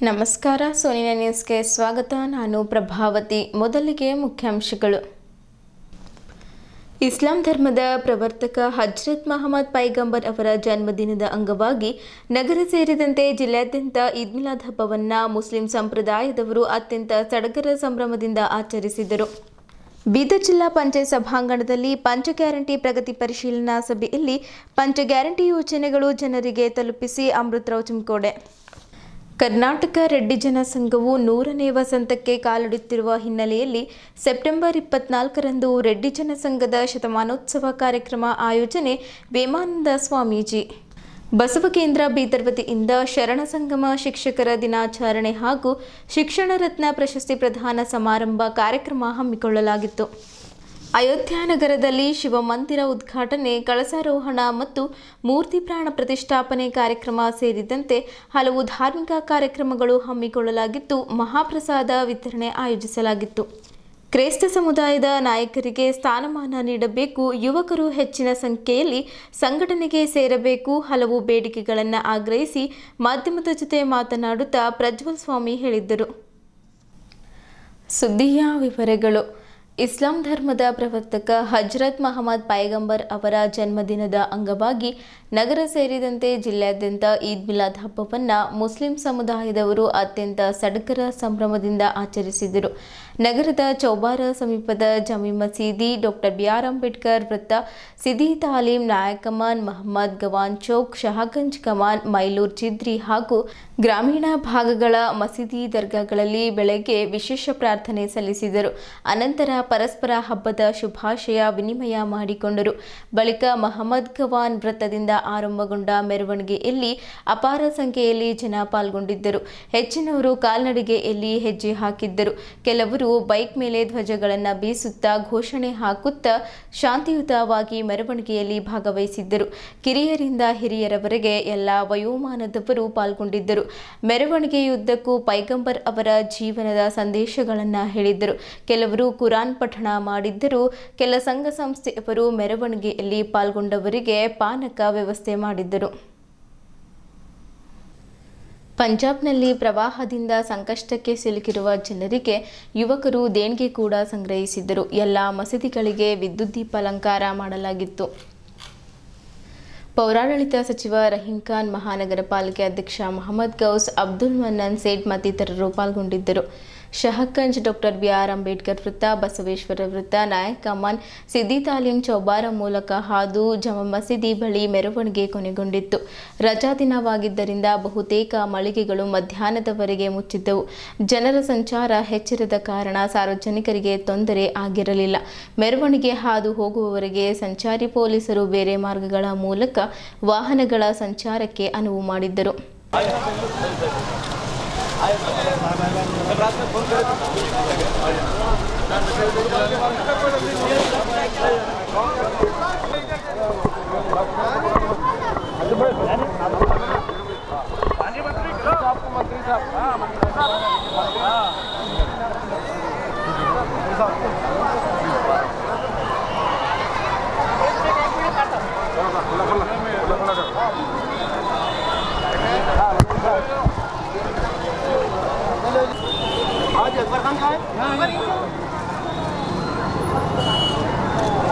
ನಮಸ್ಕಾರ ಸೋನಿನ ನ್ಯೂಸ್ಗೆ ಸ್ವಾಗತ. ನಾನು ಪ್ರಭಾವತಿ. ಮೊದಲಿಗೆ ಮುಖ್ಯಾಂಶಗಳು. ಇಸ್ಲಾಂ ಧರ್ಮದ ಪ್ರವರ್ತಕ ಹಜ್ರತ್ ಮೊಹಮ್ಮದ್ ಪೈಗಂಬರ್ ಅವರ ಜನ್ಮದಿನದ ಅಂಗವಾಗಿ ನಗರ ಸೇರಿದಂತೆ ಜಿಲ್ಲೆಯಾದ್ಯಂತ ಈದ್ ಮಿಲಾದ್ ಹಬ್ಬವನ್ನು ಮುಸ್ಲಿಂ ಸಂಪ್ರದಾಯದವರು ಅತ್ಯಂತ ಸಡಗರ ಸಂಭ್ರಮದಿಂದ ಆಚರಿಸಿದರು. ಬೀದರ್ ಜಿಲ್ಲಾ ಪಂಚಾಯತ್ ಸಭಾಂಗಣದಲ್ಲಿ ಪಂಚ ಗ್ಯಾರಂಟಿ ಪ್ರಗತಿ ಪರಿಶೀಲನಾ ಸಭೆಯಲ್ಲಿ ಪಂಚ ಗ್ಯಾರಂಟಿ ಯೋಜನೆಗಳು ಜನರಿಗೆ ತಲುಪಿಸಿ ಅಮೃತರಾವ್ ಚಿಮ್ಕೋಡೆ. ಕರ್ನಾಟಕ ರೆಡ್ಡಿ ಜನಸಂಘವು 100ನೇ ವಸಂತಕ್ಕೆ ಕಾಲಿಡುತ್ತಿರುವ ಹಿನ್ನೆಲೆಯಲ್ಲಿ ಸೆಪ್ಟೆಂಬರ್ 24ರಂದು ರೆಡ್ಡಿ ಜನಸಂಘದ ಶತಮಾನೋತ್ಸವ ಕಾರ್ಯಕ್ರಮ ಆಯೋಜನೆ. ವೇಮಾನಂದ ಸ್ವಾಮೀಜಿ. ಬಸವ ಕೇಂದ್ರ ಬೀದರ್ ವತಿಯಿಂದ ಶರಣ ಸಂಗಮ ಶಿಕ್ಷಕರ ದಿನಾಚರಣೆ ಹಾಗೂ ಶಿಕ್ಷಣ ರತ್ನ ಪ್ರಶಸ್ತಿ ಪ್ರದಾನ ಸಮಾರಂಭ ಕಾರ್ಯಕ್ರಮ ಹಮ್ಮಿಕೊಳ್ಳಲಾಗಿತ್ತು. ಅಯೋಧ್ಯ ನಗರದಲ್ಲಿ ಶಿವಮಂದಿರ ಉದ್ಘಾಟನೆ, ಕಳಸಾರೋಹಣ ಮತ್ತು ಮೂರ್ತಿ ಪ್ರಾಣ ಪ್ರತಿಷ್ಠಾಪನೆ ಕಾರ್ಯಕ್ರಮ ಸೇರಿದಂತೆ ಹಲವು ಧಾರ್ಮಿಕ ಕಾರ್ಯಕ್ರಮಗಳು ಹಮ್ಮಿಕೊಳ್ಳಲಾಗಿದ್ದು, ಮಹಾಪ್ರಸಾದ ವಿತರಣೆ ಆಯೋಜಿಸಲಾಗಿತ್ತು. ಕ್ರೈಸ್ತ ಸಮುದಾಯದ ನಾಯಕರಿಗೆ ಸ್ಥಾನಮಾನ ನೀಡಬೇಕು, ಯುವಕರು ಹೆಚ್ಚಿನ ಸಂಖ್ಯೆಯಲ್ಲಿ ಸಂಘಟನೆಗೆ ಸೇರಬೇಕು, ಹಲವು ಬೇಡಿಕೆಗಳನ್ನು ಆಗ್ರಹಿಸಿ ಮಾಧ್ಯಮದ ಜೊತೆ ಮಾತನಾಡುತ್ತಾ ಪ್ರಜ್ವಲ್ ಸ್ವಾಮಿ ಹೇಳಿದ್ದರು. ಸುದ್ದಿಯ ವಿವರಗಳು. ಇಸ್ಲಾಂ ಧರ್ಮದ ಪ್ರವರ್ತಕ ಹಜ್ರತ್ ಮೊಹಮ್ಮದ್ ಪೈಗಂಬರ್ ಅವರ ಜನ್ಮದಿನದ ಅಂಗವಾಗಿ ನಗರ ಸೇರಿದಂತೆ ಜಿಲ್ಲೆಯಾದ್ಯಂತ ಈದ್ ಮಿಲಾದ್ ಹಬ್ಬವನ್ನು ಮುಸ್ಲಿಂ ಸಮುದಾಯದವರು ಅತ್ಯಂತ ಸಡಗರ ಸಂಭ್ರಮದಿಂದ ಆಚರಿಸಿದರು. ನಗರದ ಚೌಬಾರ ಸಮೀಪದ ಜಮಿ ಮಸೀದಿ, ಡಾಕ್ಟರ್ ಬಿ.ಆರ್. ಅಂಬೇಡ್ಕರ್ ವೃತ್ತ, ಸಿದಿ ತಾಲೀಂ, ನಾಯಕ್ ಕಮಾನ್, ಮಹಮ್ಮದ್ ಗವಾನ್ ಚೌಕ್, ಶಹಾಗಂಜ್ ಕಮಾನ್, ಮೈಲೂರ್ ಚಿದ್ರಿ ಹಾಗೂ ಗ್ರಾಮೀಣ ಭಾಗಗಳ ಮಸೀದಿ ದರ್ಗಾಗಳಲ್ಲಿ ಬೆಳಗ್ಗೆ ವಿಶೇಷ ಪ್ರಾರ್ಥನೆ ಸಲ್ಲಿಸಿದರು. ಅನಂತರ ಪರಸ್ಪರ ಹಬ್ಬದ ಶುಭಾಶಯ ವಿನಿಮಯ ಮಾಡಿಕೊಂಡರು. ಬಳಿಕ ಮಹಮ್ಮದ್ ಗವಾನ್ ವೃತ್ತದಿಂದ ಆರಂಭಗೊಂಡ ಮೆರವಣಿಗೆಯಲ್ಲಿ ಅಪಾರ ಸಂಖ್ಯೆಯಲ್ಲಿ ಜನ ಪಾಲ್ಗೊಂಡಿದ್ದರು. ಹೆಚ್ಚಿನವರು ಕಾಲ್ನಡಿಗೆಯಲ್ಲಿ ಹೆಜ್ಜೆ ಹಾಕಿದ್ದರು. ಕೆಲವರು ಬೈಕ್ ಮೇಲೆ ಧ್ವಜಗಳನ್ನು ಬೀಸುತ್ತಾ ಘೋಷಣೆ ಹಾಕುತ್ತಾ ಶಾಂತಿಯುತವಾಗಿ ಮೆರವಣಿಗೆಯಲ್ಲಿ ಭಾಗವಹಿಸಿದ್ದರು. ಕಿರಿಯರಿಂದ ಹಿರಿಯರವರೆಗೆ ಎಲ್ಲ ವಯೋಮಾನದವರು ಪಾಲ್ಗೊಂಡಿದ್ದರು. ಮೆರವಣಿಗೆಯುದ್ದಕ್ಕೂ ಪೈಗಂಬರ್ ಅವರ ಜೀವನದ ಸಂದೇಶಗಳನ್ನು ಹೇಳಿದ್ದರು. ಕೆಲವರು ಕುರಾನ್ ಪಠಣ ಮಾಡಿದ್ದರು. ಕೆಲ ಸಂಘ ಸಂಸ್ಥೆಯವರು ಮೆರವಣಿಗೆಯಲ್ಲಿ ಪಾಲ್ಗೊಂಡವರಿಗೆ ಪಾನಕ ವ್ಯವಸ್ಥೆ ಮಾಡಿದ್ದರು. ಪಂಜಾಬ್ನಲ್ಲಿ ಪ್ರವಾಹದಿಂದ ಸಂಕಷ್ಟಕ್ಕೆ ಸಿಲುಕಿರುವ ಜನರಿಗೆ ಯುವಕರು ದೇಣಿಗೆ ಕೂಡ ಸಂಗ್ರಹಿಸಿದ್ದರು. ಎಲ್ಲ ಮಸೀದಿಗಳಿಗೆ ವಿದ್ಯುತ್ ದೀಪ ಅಲಂಕಾರ ಮಾಡಲಾಗಿತ್ತು. ಪೌರಾಡಳಿತ ಸಚಿವ ರಹೀಂ ಖಾನ್, ಮಹಾನಗರ ಪಾಲಿಕೆ ಅಧ್ಯಕ್ಷ ಮೊಹಮ್ಮದ್ ಗೌಸ್, ಅಬ್ದುಲ್ ಮನ್ನನ್ ಸೇಠ್ ಮತ್ತಿತರರು ಪಾಲ್ಗೊಂಡಿದ್ದರು. ಶಹಾಗಂಜ್, ಡಾಕ್ಟರ್ ಬಿ.ಆರ್. ಅಂಬೇಡ್ಕರ್ ವೃತ್ತ, ಬಸವೇಶ್ವರ ವೃತ್ತ, ನಾಯಕ್ ಕಮಾನ್, ಸಿದ್ದಿ ತಾಲೀಂ ಚೌಬಾರ ಮೂಲಕ ಹಾದು ಜಮ ಮಸೀದಿ ಬಳಿ ಮೆರವಣಿಗೆ ಕೊನೆಗೊಂಡಿತ್ತು. ರಜಾ ದಿನವಾಗಿದ್ದರಿಂದ ಬಹುತೇಕ ಮಳಿಗೆಗಳು ಮಧ್ಯಾಹ್ನದವರೆಗೆ ಮುಚ್ಚಿದ್ದವು. ಜನರ ಸಂಚಾರ ಹೆಚ್ಚಿರದ ಕಾರಣ ಸಾರ್ವಜನಿಕರಿಗೆ ತೊಂದರೆ ಆಗಿರಲಿಲ್ಲ. ಮೆರವಣಿಗೆ ಹಾದು ಹೋಗುವವರೆಗೆ ಸಂಚಾರಿ ಪೊಲೀಸರು ಬೇರೆ ಮಾರ್ಗಗಳ ಮೂಲಕ ವಾಹನಗಳ ಸಂಚಾರಕ್ಕೆ ಅನುವು ಮಾಡಿದ್ದರು.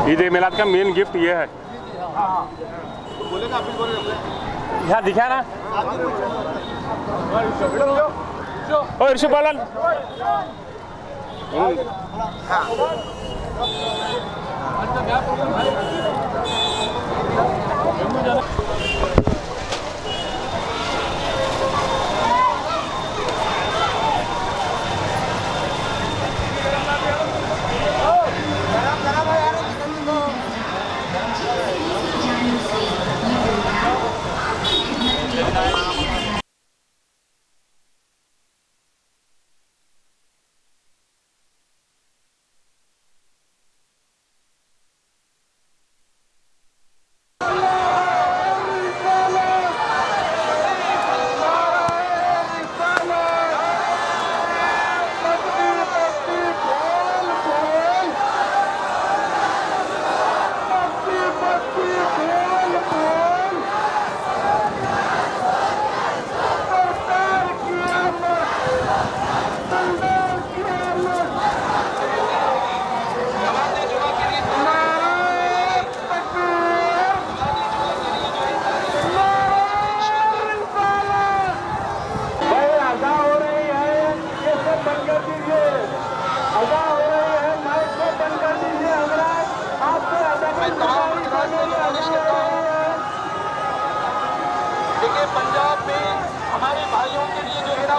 ईद ए मिलाद का मेन गिफ्ट ये है। यहाँ दिखा ना ओ ऋषभ बालन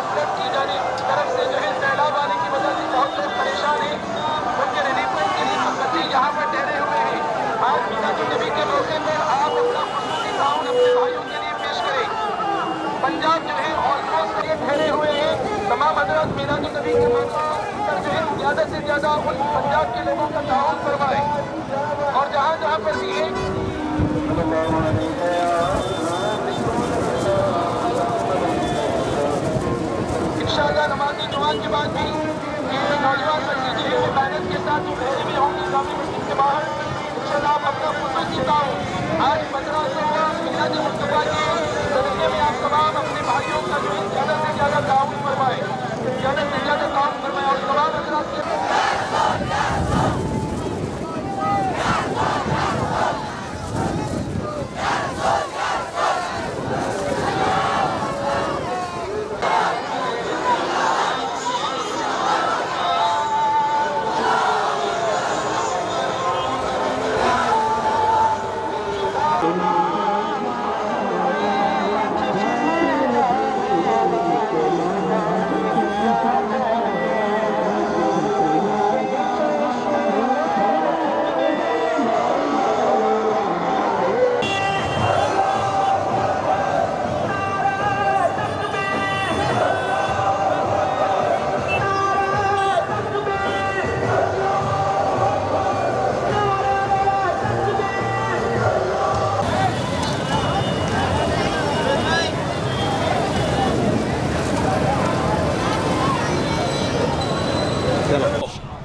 फ्लड की तरफ से जो है सैलाब आने की वजह से बहुत लोग परेशान हैं। उनके रिलीफमेंट के लिए बच्चे यहाँ पर ठहरे हुए हैं। आज मीलादुन्नबी के मौके पर आप अपना खुसूसी ताउन अपने भाइयों के लिए पेश करें। पंजाब जो है ऑलमोस्ट ये ठहरे हुए हैं। तमाम हजरत मीलादुन्नबी के मौके पर जो है ज़्यादा से ज़्यादा उन पंजाब के लोगों का ताउन करवाएं और जहाँ जहाँ पर भी है इंशाअल्लाह नमाज़ जुमा के बाद भी ये नौजवान बच्चे जो है मेहनत के साथ जो भेजे भी होंगे इस्लामी मस्जिद के बाहर इंशाअल्लाह आप अपना खुसूसी ताउन आज 1500 मिलाद मुस्तफा के सदक़े में आप तमाम अपने भाइयों का जो है ज़्यादा से ज़्यादा ताउन फरमाएं, ज़्यादा से ज़्यादा ताउन फरमाएं और तमाम हज़रात के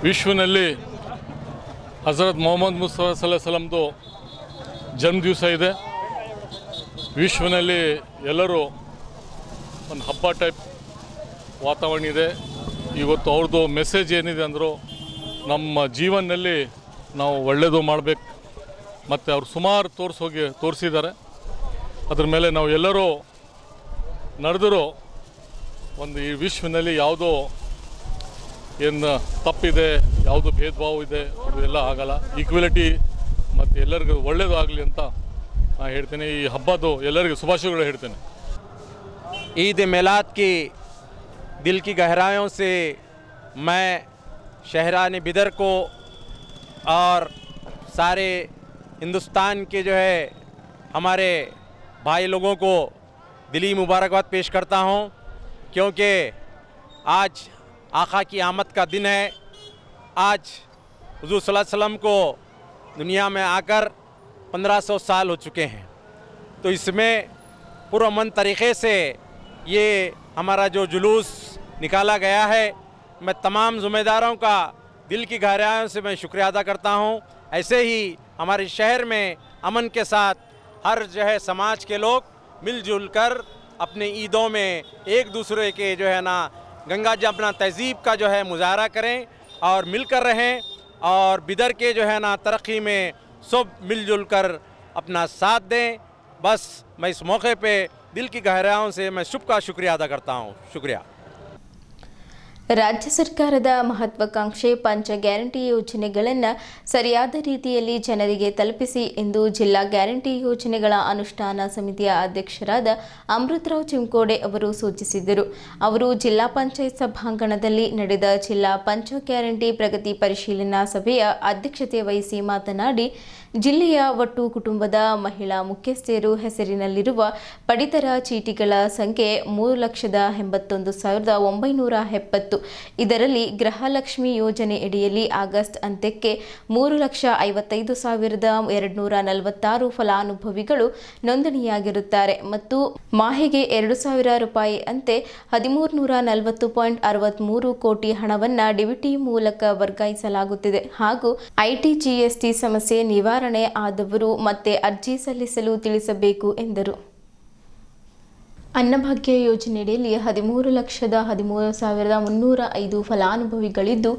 ವಿಶ್ವನಲ್ಲಿ ಹಜರತ್ ಮೊಹಮ್ಮದ್ ಮುಸ್ತಫಾ ಸಲ್ಲಲ್ಲಾಹು ಅಲೈಹಿ ವಸಲ್ಲಂದು ಜನ್ಮ ದಿವಸ ಇದೆ. ವಿಶ್ವನಲ್ಲಿ ಎಲ್ಲರೂ ಒಂದು ಹಬ್ಬ ಟೈಪ್ ವಾತಾವರಣ ಇದೆ. ಇವತ್ತು ಅವ್ರದ್ದು ಮೆಸೇಜ್ ಏನಿದೆ ಅಂದರು, ನಮ್ಮ ಜೀವನದಲ್ಲಿ ನಾವು ಒಳ್ಳೆಯದು ಮಾಡಬೇಕು ಮತ್ತು ಅವ್ರು ಸುಮಾರು ತೋರಿಸಿದ್ದಾರೆ. ಅದ್ರ ಮೇಲೆ ನಾವು ಎಲ್ಲರೂ ನಡೆದರೂ ಒಂದು ಈ ವಿಶ್ವನಲ್ಲಿ ಯಾವುದೋ ಏನು ತಪ್ಪಿದೆ, ಯಾವುದು ಭೇದ ಭಾವ ಇದೆ ಅದೆಲ್ಲ ಆಗಲ್ಲ. ಈಕ್ವಾಲಿಟಿ ಮತ್ತು ಎಲ್ಲರಿಗೂ ಒಳ್ಳೆಯದು ಆಗಲಿ ಅಂತ ನಾನು ಹೇಳ್ತೇನೆ. ಈ ಹಬ್ಬದ್ದು ಎಲ್ಲರಿಗೂ ಶುಭಾಶಯಗಳು ಹೇಳ್ತೇನೆ. ईद मिलाद की दिल की गहराइयों से मैं शहरान बिदर को और सारे हिंदुस्तान के जो है हमारे भाई लोगों को दिली मुबारकबाद पेश करता हूँ, क्योंकि आज आका की आमद का दिन है। आज हुज़ूर सल्लल्लाहु अलैहि वसल्लम को दुनिया में आकर 1500 साल हो चुके हैं। तो इसमें पुरअमन तरीक़े से ये हमारा जो जुलूस निकाला गया है, मैं तमाम ज़िम्मेदारों का दिल की गहराइयों से मैं शुक्रिया अदा करता हूँ। ऐसे ही हमारे शहर में अमन के साथ हर जो है समाज के लोग मिलजुल कर अपने ईदों में एक दूसरे के जो है ना गंगा जमुना तहज़ीब का जो है मुजाहरा करें और मिलकर रहें और बिदर के जो है ना तरक्की में सब मिलजुल कर अपना साथ दें। बस मैं इस मौके पे दिल की गहराइयों से मैं सबका शुक्रिया अदा करता हूँ। शुक्रिया। ರಾಜ್ಯ ಸರ್ಕಾರದ ಮಹತ್ವಾಕಾಂಕ್ಷೆ ಪಂಚ ಗ್ಯಾರಂಟಿ ಯೋಜನೆಗಳನ್ನು ಸರಿಯಾದ ರೀತಿಯಲ್ಲಿ ಜನರಿಗೆ ತಲುಪಿಸಿ ಎಂದು ಜಿಲ್ಲಾ ಗ್ಯಾರಂಟಿ ಯೋಜನೆಗಳ ಅನುಷ್ಠಾನ ಸಮಿತಿಯ ಅಧ್ಯಕ್ಷರಾದ ಅಮೃತರಾವ್ ಚಿಂಕೋಡೆ ಅವರು ಸೂಚಿಸಿದರು. ಅವರು ಜಿಲ್ಲಾ ಪಂಚಾಯತ್ ಸಭಾಂಗಣದಲ್ಲಿ ನಡೆದ ಜಿಲ್ಲಾ ಪಂಚ ಗ್ಯಾರಂಟಿ ಪ್ರಗತಿ ಪರಿಶೀಲನಾ ಸಭೆಯ ಅಧ್ಯಕ್ಷತೆ ವಹಿಸಿ ಮಾತನಾಡಿ, ಜಿಲ್ಲೆಯ ಒಟ್ಟು ಕುಟುಂಬದ ಮಹಿಳಾ ಮುಖ್ಯಸ್ಥರು ಹೆಸರಿನಲ್ಲಿರುವ ಪಡಿತರ ಚೀಟಿಗಳ ಸಂಖ್ಯೆ 3,81,970. ಇದರಲ್ಲಿ ಗೃಹಲಕ್ಷ್ಮಿ ಯೋಜನೆ ಅಡಿಯಲ್ಲಿ ಆಗಸ್ಟ್ ಅಂತ್ಯಕ್ಕೆ 3,55,246 ಫಲಾನುಭವಿಗಳು ನೋಂದಣಿಯಾಗಿರುತ್ತಾರೆ ಮತ್ತು ಮಾಹೆಗೆ 2,000 ರೂಪಾಯಿ ಅಂತೆ 1,340.63 ಕೋಟಿ ಹಣವನ್ನು ಡಿಬಿಟಿ ಮೂಲಕ ವರ್ಗಾಯಿಸಲಾಗುತ್ತಿದೆ ಹಾಗೂ ಐಟಿ ಜಿಎಸ್ಟಿ ಸಮಸ್ಯೆ ನಿವಾರಣೆ ಆದವರು ಮತ್ತೆ ಅರ್ಜಿ ಸಲ್ಲಿಸಲು ತಿಳಿಸಬೇಕು ಎಂದರು. ಅನ್ನಭಾಗ್ಯ ಯೋಜನೆಯಡಿಯಲ್ಲಿ 13,13,305 ಫಲಾನುಭವಿಗಳಿದ್ದು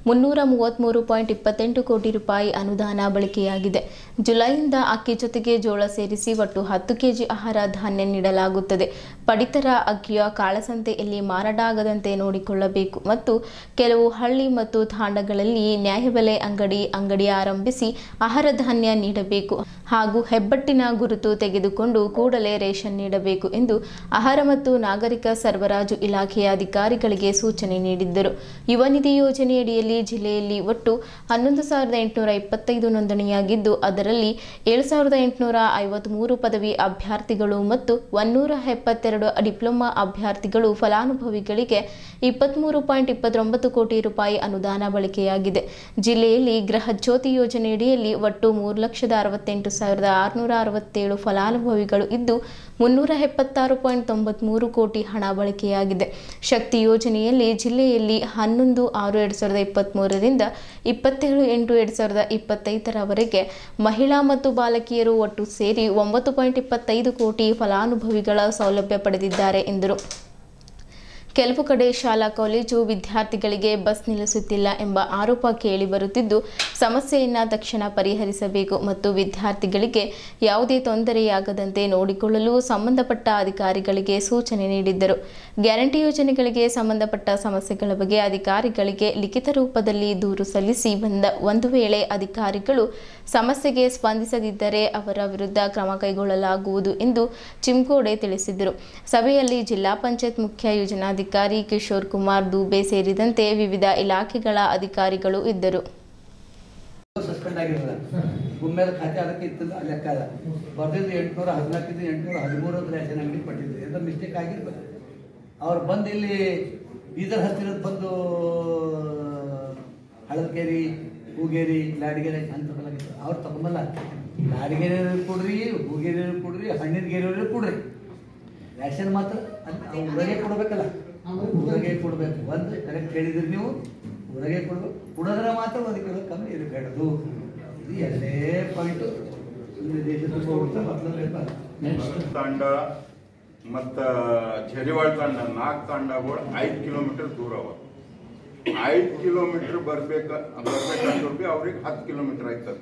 333.28 ಕೋಟಿ ರೂಪಾಯಿ ಅನುದಾನ ಬಳಕೆಯಾಗಿದೆ. ಜುಲೈಯಿಂದ ಅಕ್ಕಿ ಜೊತೆಗೆ ಜೋಳ ಸೇರಿಸಿ ಒಟ್ಟು 10 ಕೆಜಿ ಆಹಾರ ಧಾನ್ಯ ನೀಡಲಾಗುತ್ತದೆ. ಪಡಿತರ ಅಕ್ಕಿಯ ಕಾಳಸಂತೆಯಲ್ಲಿ ಮಾರಾಟವಾಗದಂತೆ ನೋಡಿಕೊಳ್ಳಬೇಕು ಮತ್ತು ಕೆಲವು ಹಳ್ಳಿ ಮತ್ತು ತಾಂಡಗಳಲ್ಲಿ ನ್ಯಾಯಬೆಲೆ ಅಂಗಡಿ ಆರಂಭಿಸಿ ಆಹಾರ ಧಾನ್ಯ ನೀಡಬೇಕು ಹಾಗೂ ಹೆಬ್ಬಟ್ಟಿನ ಗುರುತು ತೆಗೆದುಕೊಂಡು ಕೂಡಲೇ ರೇಷನ್ ನೀಡಬೇಕು ಎಂದು ಆಹಾರ ಮತ್ತು ನಾಗರಿಕ ಸರಬರಾಜು ಇಲಾಖೆಯ ಅಧಿಕಾರಿಗಳಿಗೆ ಸೂಚನೆ ನೀಡಿದ್ದರು. ಯುವ ನಿಧಿ ಯೋಜನೆಯಡಿಯಲ್ಲಿ ಜಿಲ್ಲೆಯಲ್ಲಿ ಒಟ್ಟು 11,825 ನೋಂದಣಿಯಾಗಿದ್ದು, ಅದರಲ್ಲಿ 7,853 ಪದವಿ ಅಭ್ಯರ್ಥಿಗಳು ಮತ್ತು 172 ಡಿಪ್ಲೊಮಾ ಅಭ್ಯರ್ಥಿಗಳು ಫಲಾನುಭವಿಗಳಿಗೆ 23.29 ಕೋಟಿ ರೂಪಾಯಿ ಅನುದಾನ ಬಳಕೆಯಾಗಿದೆ. ಜಿಲ್ಲೆಯಲ್ಲಿ ಗೃಹ ಜ್ಯೋತಿ ಯೋಜನೆಯಡಿಯಲ್ಲಿ ಒಟ್ಟು 3,68,667 ಫಲಾನುಭವಿಗಳು ಇದ್ದು 376.93 ಕೋಟಿ ಹಣ ಬಳಕೆಯಾಗಿದೆ. ಶಕ್ತಿ ಯೋಜನೆಯಲ್ಲಿ ಜಿಲ್ಲೆಯಲ್ಲಿ 11/6/2023 ರಿಂದ 27/8/2025 ಮಹಿಳಾ ಮತ್ತು ಬಾಲಕಿಯರು ಒಟ್ಟು ಸೇರಿ 9.25 ಕೋಟಿ ಫಲಾನುಭವಿಗಳ ಸೌಲಭ್ಯ ಪಡೆದಿದ್ದಾರೆ ಎಂದರು. ಕೆಲವು ಕಡೆ ಶಾಲಾ ಕಾಲೇಜು ವಿದ್ಯಾರ್ಥಿಗಳಿಗೆ ಬಸ್ ನಿಲ್ಲಿಸುತ್ತಿಲ್ಲ ಎಂಬ ಆರೋಪ ಕೇಳಿಬರುತ್ತಿದ್ದು, ಸಮಸ್ಯೆಯನ್ನು ತಕ್ಷಣ ಪರಿಹರಿಸಬೇಕು ಮತ್ತು ವಿದ್ಯಾರ್ಥಿಗಳಿಗೆ ಯಾವುದೇ ತೊಂದರೆಯಾಗದಂತೆ ನೋಡಿಕೊಳ್ಳಲು ಸಂಬಂಧಪಟ್ಟ ಅಧಿಕಾರಿಗಳಿಗೆ ಸೂಚನೆ ನೀಡಿದ್ದರು. ಗ್ಯಾರಂಟಿ ಯೋಜನೆಗಳಿಗೆ ಸಂಬಂಧಪಟ್ಟ ಸಮಸ್ಯೆಗಳ ಬಗ್ಗೆ ಅಧಿಕಾರಿಗಳಿಗೆ ಲಿಖಿತ ರೂಪದಲ್ಲಿ ದೂರು ಸಲ್ಲಿಸಿ ಒಂದು ವೇಳೆ ಅಧಿಕಾರಿಗಳು ಸಮಸ್ಯೆಗೆ ಸ್ಪಂದಿಸದಿದ್ದರೆ ಅವರ ವಿರುದ್ಧ ಕ್ರಮ ಕೈಗೊಳ್ಳಲಾಗುವುದು ಎಂದು ಚಿಮ್ಕೋಡೆ ತಿಳಿಸಿದರು. ಸಭೆಯಲ್ಲಿ ಜಿಲ್ಲಾ ಪಂಚಾಯತ್ ಮುಖ್ಯ ಯೋಜನಾಧಿಕಾರಿ ಕಿಶೋರ್ ಕುಮಾರ್ ದುಬೆ ಸೇರಿದಂತೆ ವಿವಿಧ ಇಲಾಖೆಗಳ ಅಧಿಕಾರಿಗಳು ಇದ್ದರು. ಸಸ್ಪೆಂಡ್ ಆಗಿರಲ್ಲ, ಗುಮ್ಮೆದ ಖಾತೆ ಅದಕ್ಕೆ ಇತ್ತು ಲೆಕ್ಕ ಅದ ಬರ್ದಿದ್ದು 814 813 ರೇಷನ್ ಅಂಗಡಿ ಪಟ್ಟಿದ್ದು ಎಲ್ಲ ಮಿಸ್ಟೇಕ್ ಆಗಿರ್ಬೇಕು. ಅವ್ರು ಬಂದು ಇಲ್ಲಿ ಬೀದರ್ ಹತ್ತಿರದ ಬಂದು ಹಳದಕೇರಿ, ಹೂಗೇರಿ, ಲಾಡಿಗೆರೆ ಅಂತ ಅವ್ರು ತಗೊಂಬಲ್ಲ. ಲಾಡಿಗೆರೆ ಕೊಡ್ರಿ, ಹೂಗೇರಿ ಕೊಡ್ರಿ, ಹಣ್ಣಿನ ಗೆರೆಯವ್ರಿಗೆ ಕೊಡ್ರಿ. ರೇಷನ್ ಮಾತ್ರ ಊರಾಗೆ ಕೊಡ್ಬೇಕಲ್ಲ, ಊರಾಗೆ ಕೊಡ್ಬೇಕು. ಒಂದು ಕರೆಕ್ಟ್ ಹೇಳಿದ್ರಿ ನೀವು, ಊರಾಗೆ ಕೊಡ್ಬೇಕು. ಕೊಡೋದ್ರೆ ಮಾತ್ರ ಅದಕ್ಕೆ ಕಮ್ಮಿ ಇರಬೇಡದು. ಇದು ಎಲ್ಲೇ ಪಾಯಿಂಟು ದೇಶದ ತಾಂಡ ಮತ್ತು ಝರಿವಾಳ ತಾಂಡ 4 ತಾಂಡಗಳು 5 ಕಿಲೋಮೀಟರ್ ದೂರ ಅವ. 5 ಕಿಲೋಮೀಟರ್ ಬರ್ಬೇಕಂದ್ರೆ ಅವ್ರಿಗೆ 10 ಕಿಲೋಮೀಟರ್ ಆಯ್ತದೆ.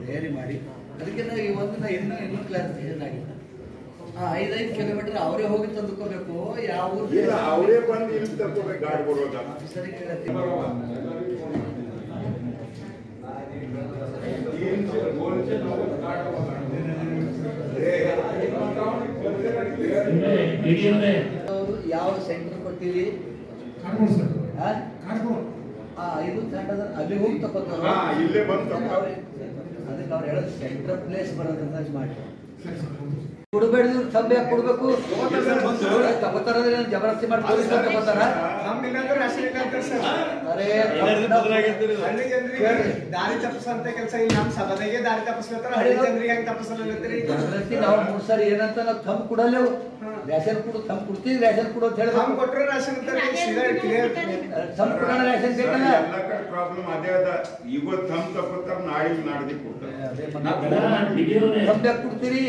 ತಯಾರಿ ಮಾಡಿ ಅದಕ್ಕೆ ಈ ಒಂದು ಇನ್ನೂ ಕ್ಲಾರಿಫಿಕೇಶನ್ ಆಗಿದೆ. 5 ಕಿಲೋಮೀಟರ್ ಅವರೇ ಹೋಗಿ ತಂದುಕೋಬೇಕು. ಯಾವ ಅವರೇ ಬಂದು ಇಲ್ಲಿ ತಗೋಬೇಕು ಗಾಡಿ ಕೊಡುವಾಗ. ಯಾವ ಸೆಂಟರ್ ಕೊಟ್ಟಿರಿ ಇದು ಅಲ್ಲಿ ಹೋಗಿ ತಗೋತಾರೆ. ಇಲ್ಲೇ ಬಂದು ಅದಕ್ಕೆ ಅವ್ರು ಹೇಳೋದು ಸೆಂಟ್ರಲ್ ಪ್ಲೇಸ್ ಬರೋದ್ರಿಂದ ಮಾಡಿ ಕೊಡಬೇಡಿದ್ರು ತಂಬೆ ಕೊಡ್ಬೇಕು. ತಗೋತಾರ ಜಬರ್ದಸ್ತಿ ಮಾಡಿ ತಗೋತಾರ. ದಾರಿ ತಪ್ಪಿಸಂತ ಕೆಲಸ ಇಲ್ಲ. ನಮ್ಮ ಸಭೆಗೆ ದಾರಿ ತಪ್ಪಿಸ್ಲತ್ತಾರ, ಹಳ್ಳಿ ಜನರಿಗೆ ಹೆಂಗ್ ತಪ್ಪಿಸಲತ್ತೀರಿ? ಜಬರ್ದಸ್ತಿ ನಾವು 3 ಸಾರಿ ಏನಂತ ನಾವು ತಂಬ್ ಕೊಡಲ್ಲ. ರೇಷನ್ ಕೊಡು, ತಂಬ್ ಕೊಡ್ತೀವಿ, ರೇಷನ್ ಕೊಡು ಅಂತ ಹೇಳಿ ತಂಬ್ ಕೊಟ್ಟರೆ ರೇಷನ್ ತಂಬ್ ಕೊಡೋಣ. ರೇಷನ್ ಬೇಕಲ್ಲ. ಎಲ್ಲ ಕಡೆ ಪ್ರಾಬ್ಲಮ್ ಅದೇ ಅದ. ಇವತ್ತು ತಂಬ್ ತಗೋತಾರ, ನಾಳೆ ನಾಡ್ದಿ ಕೊಡ್ತಾರೆ. ತಂಬೆ ಕೊಡ್ತೀರಿ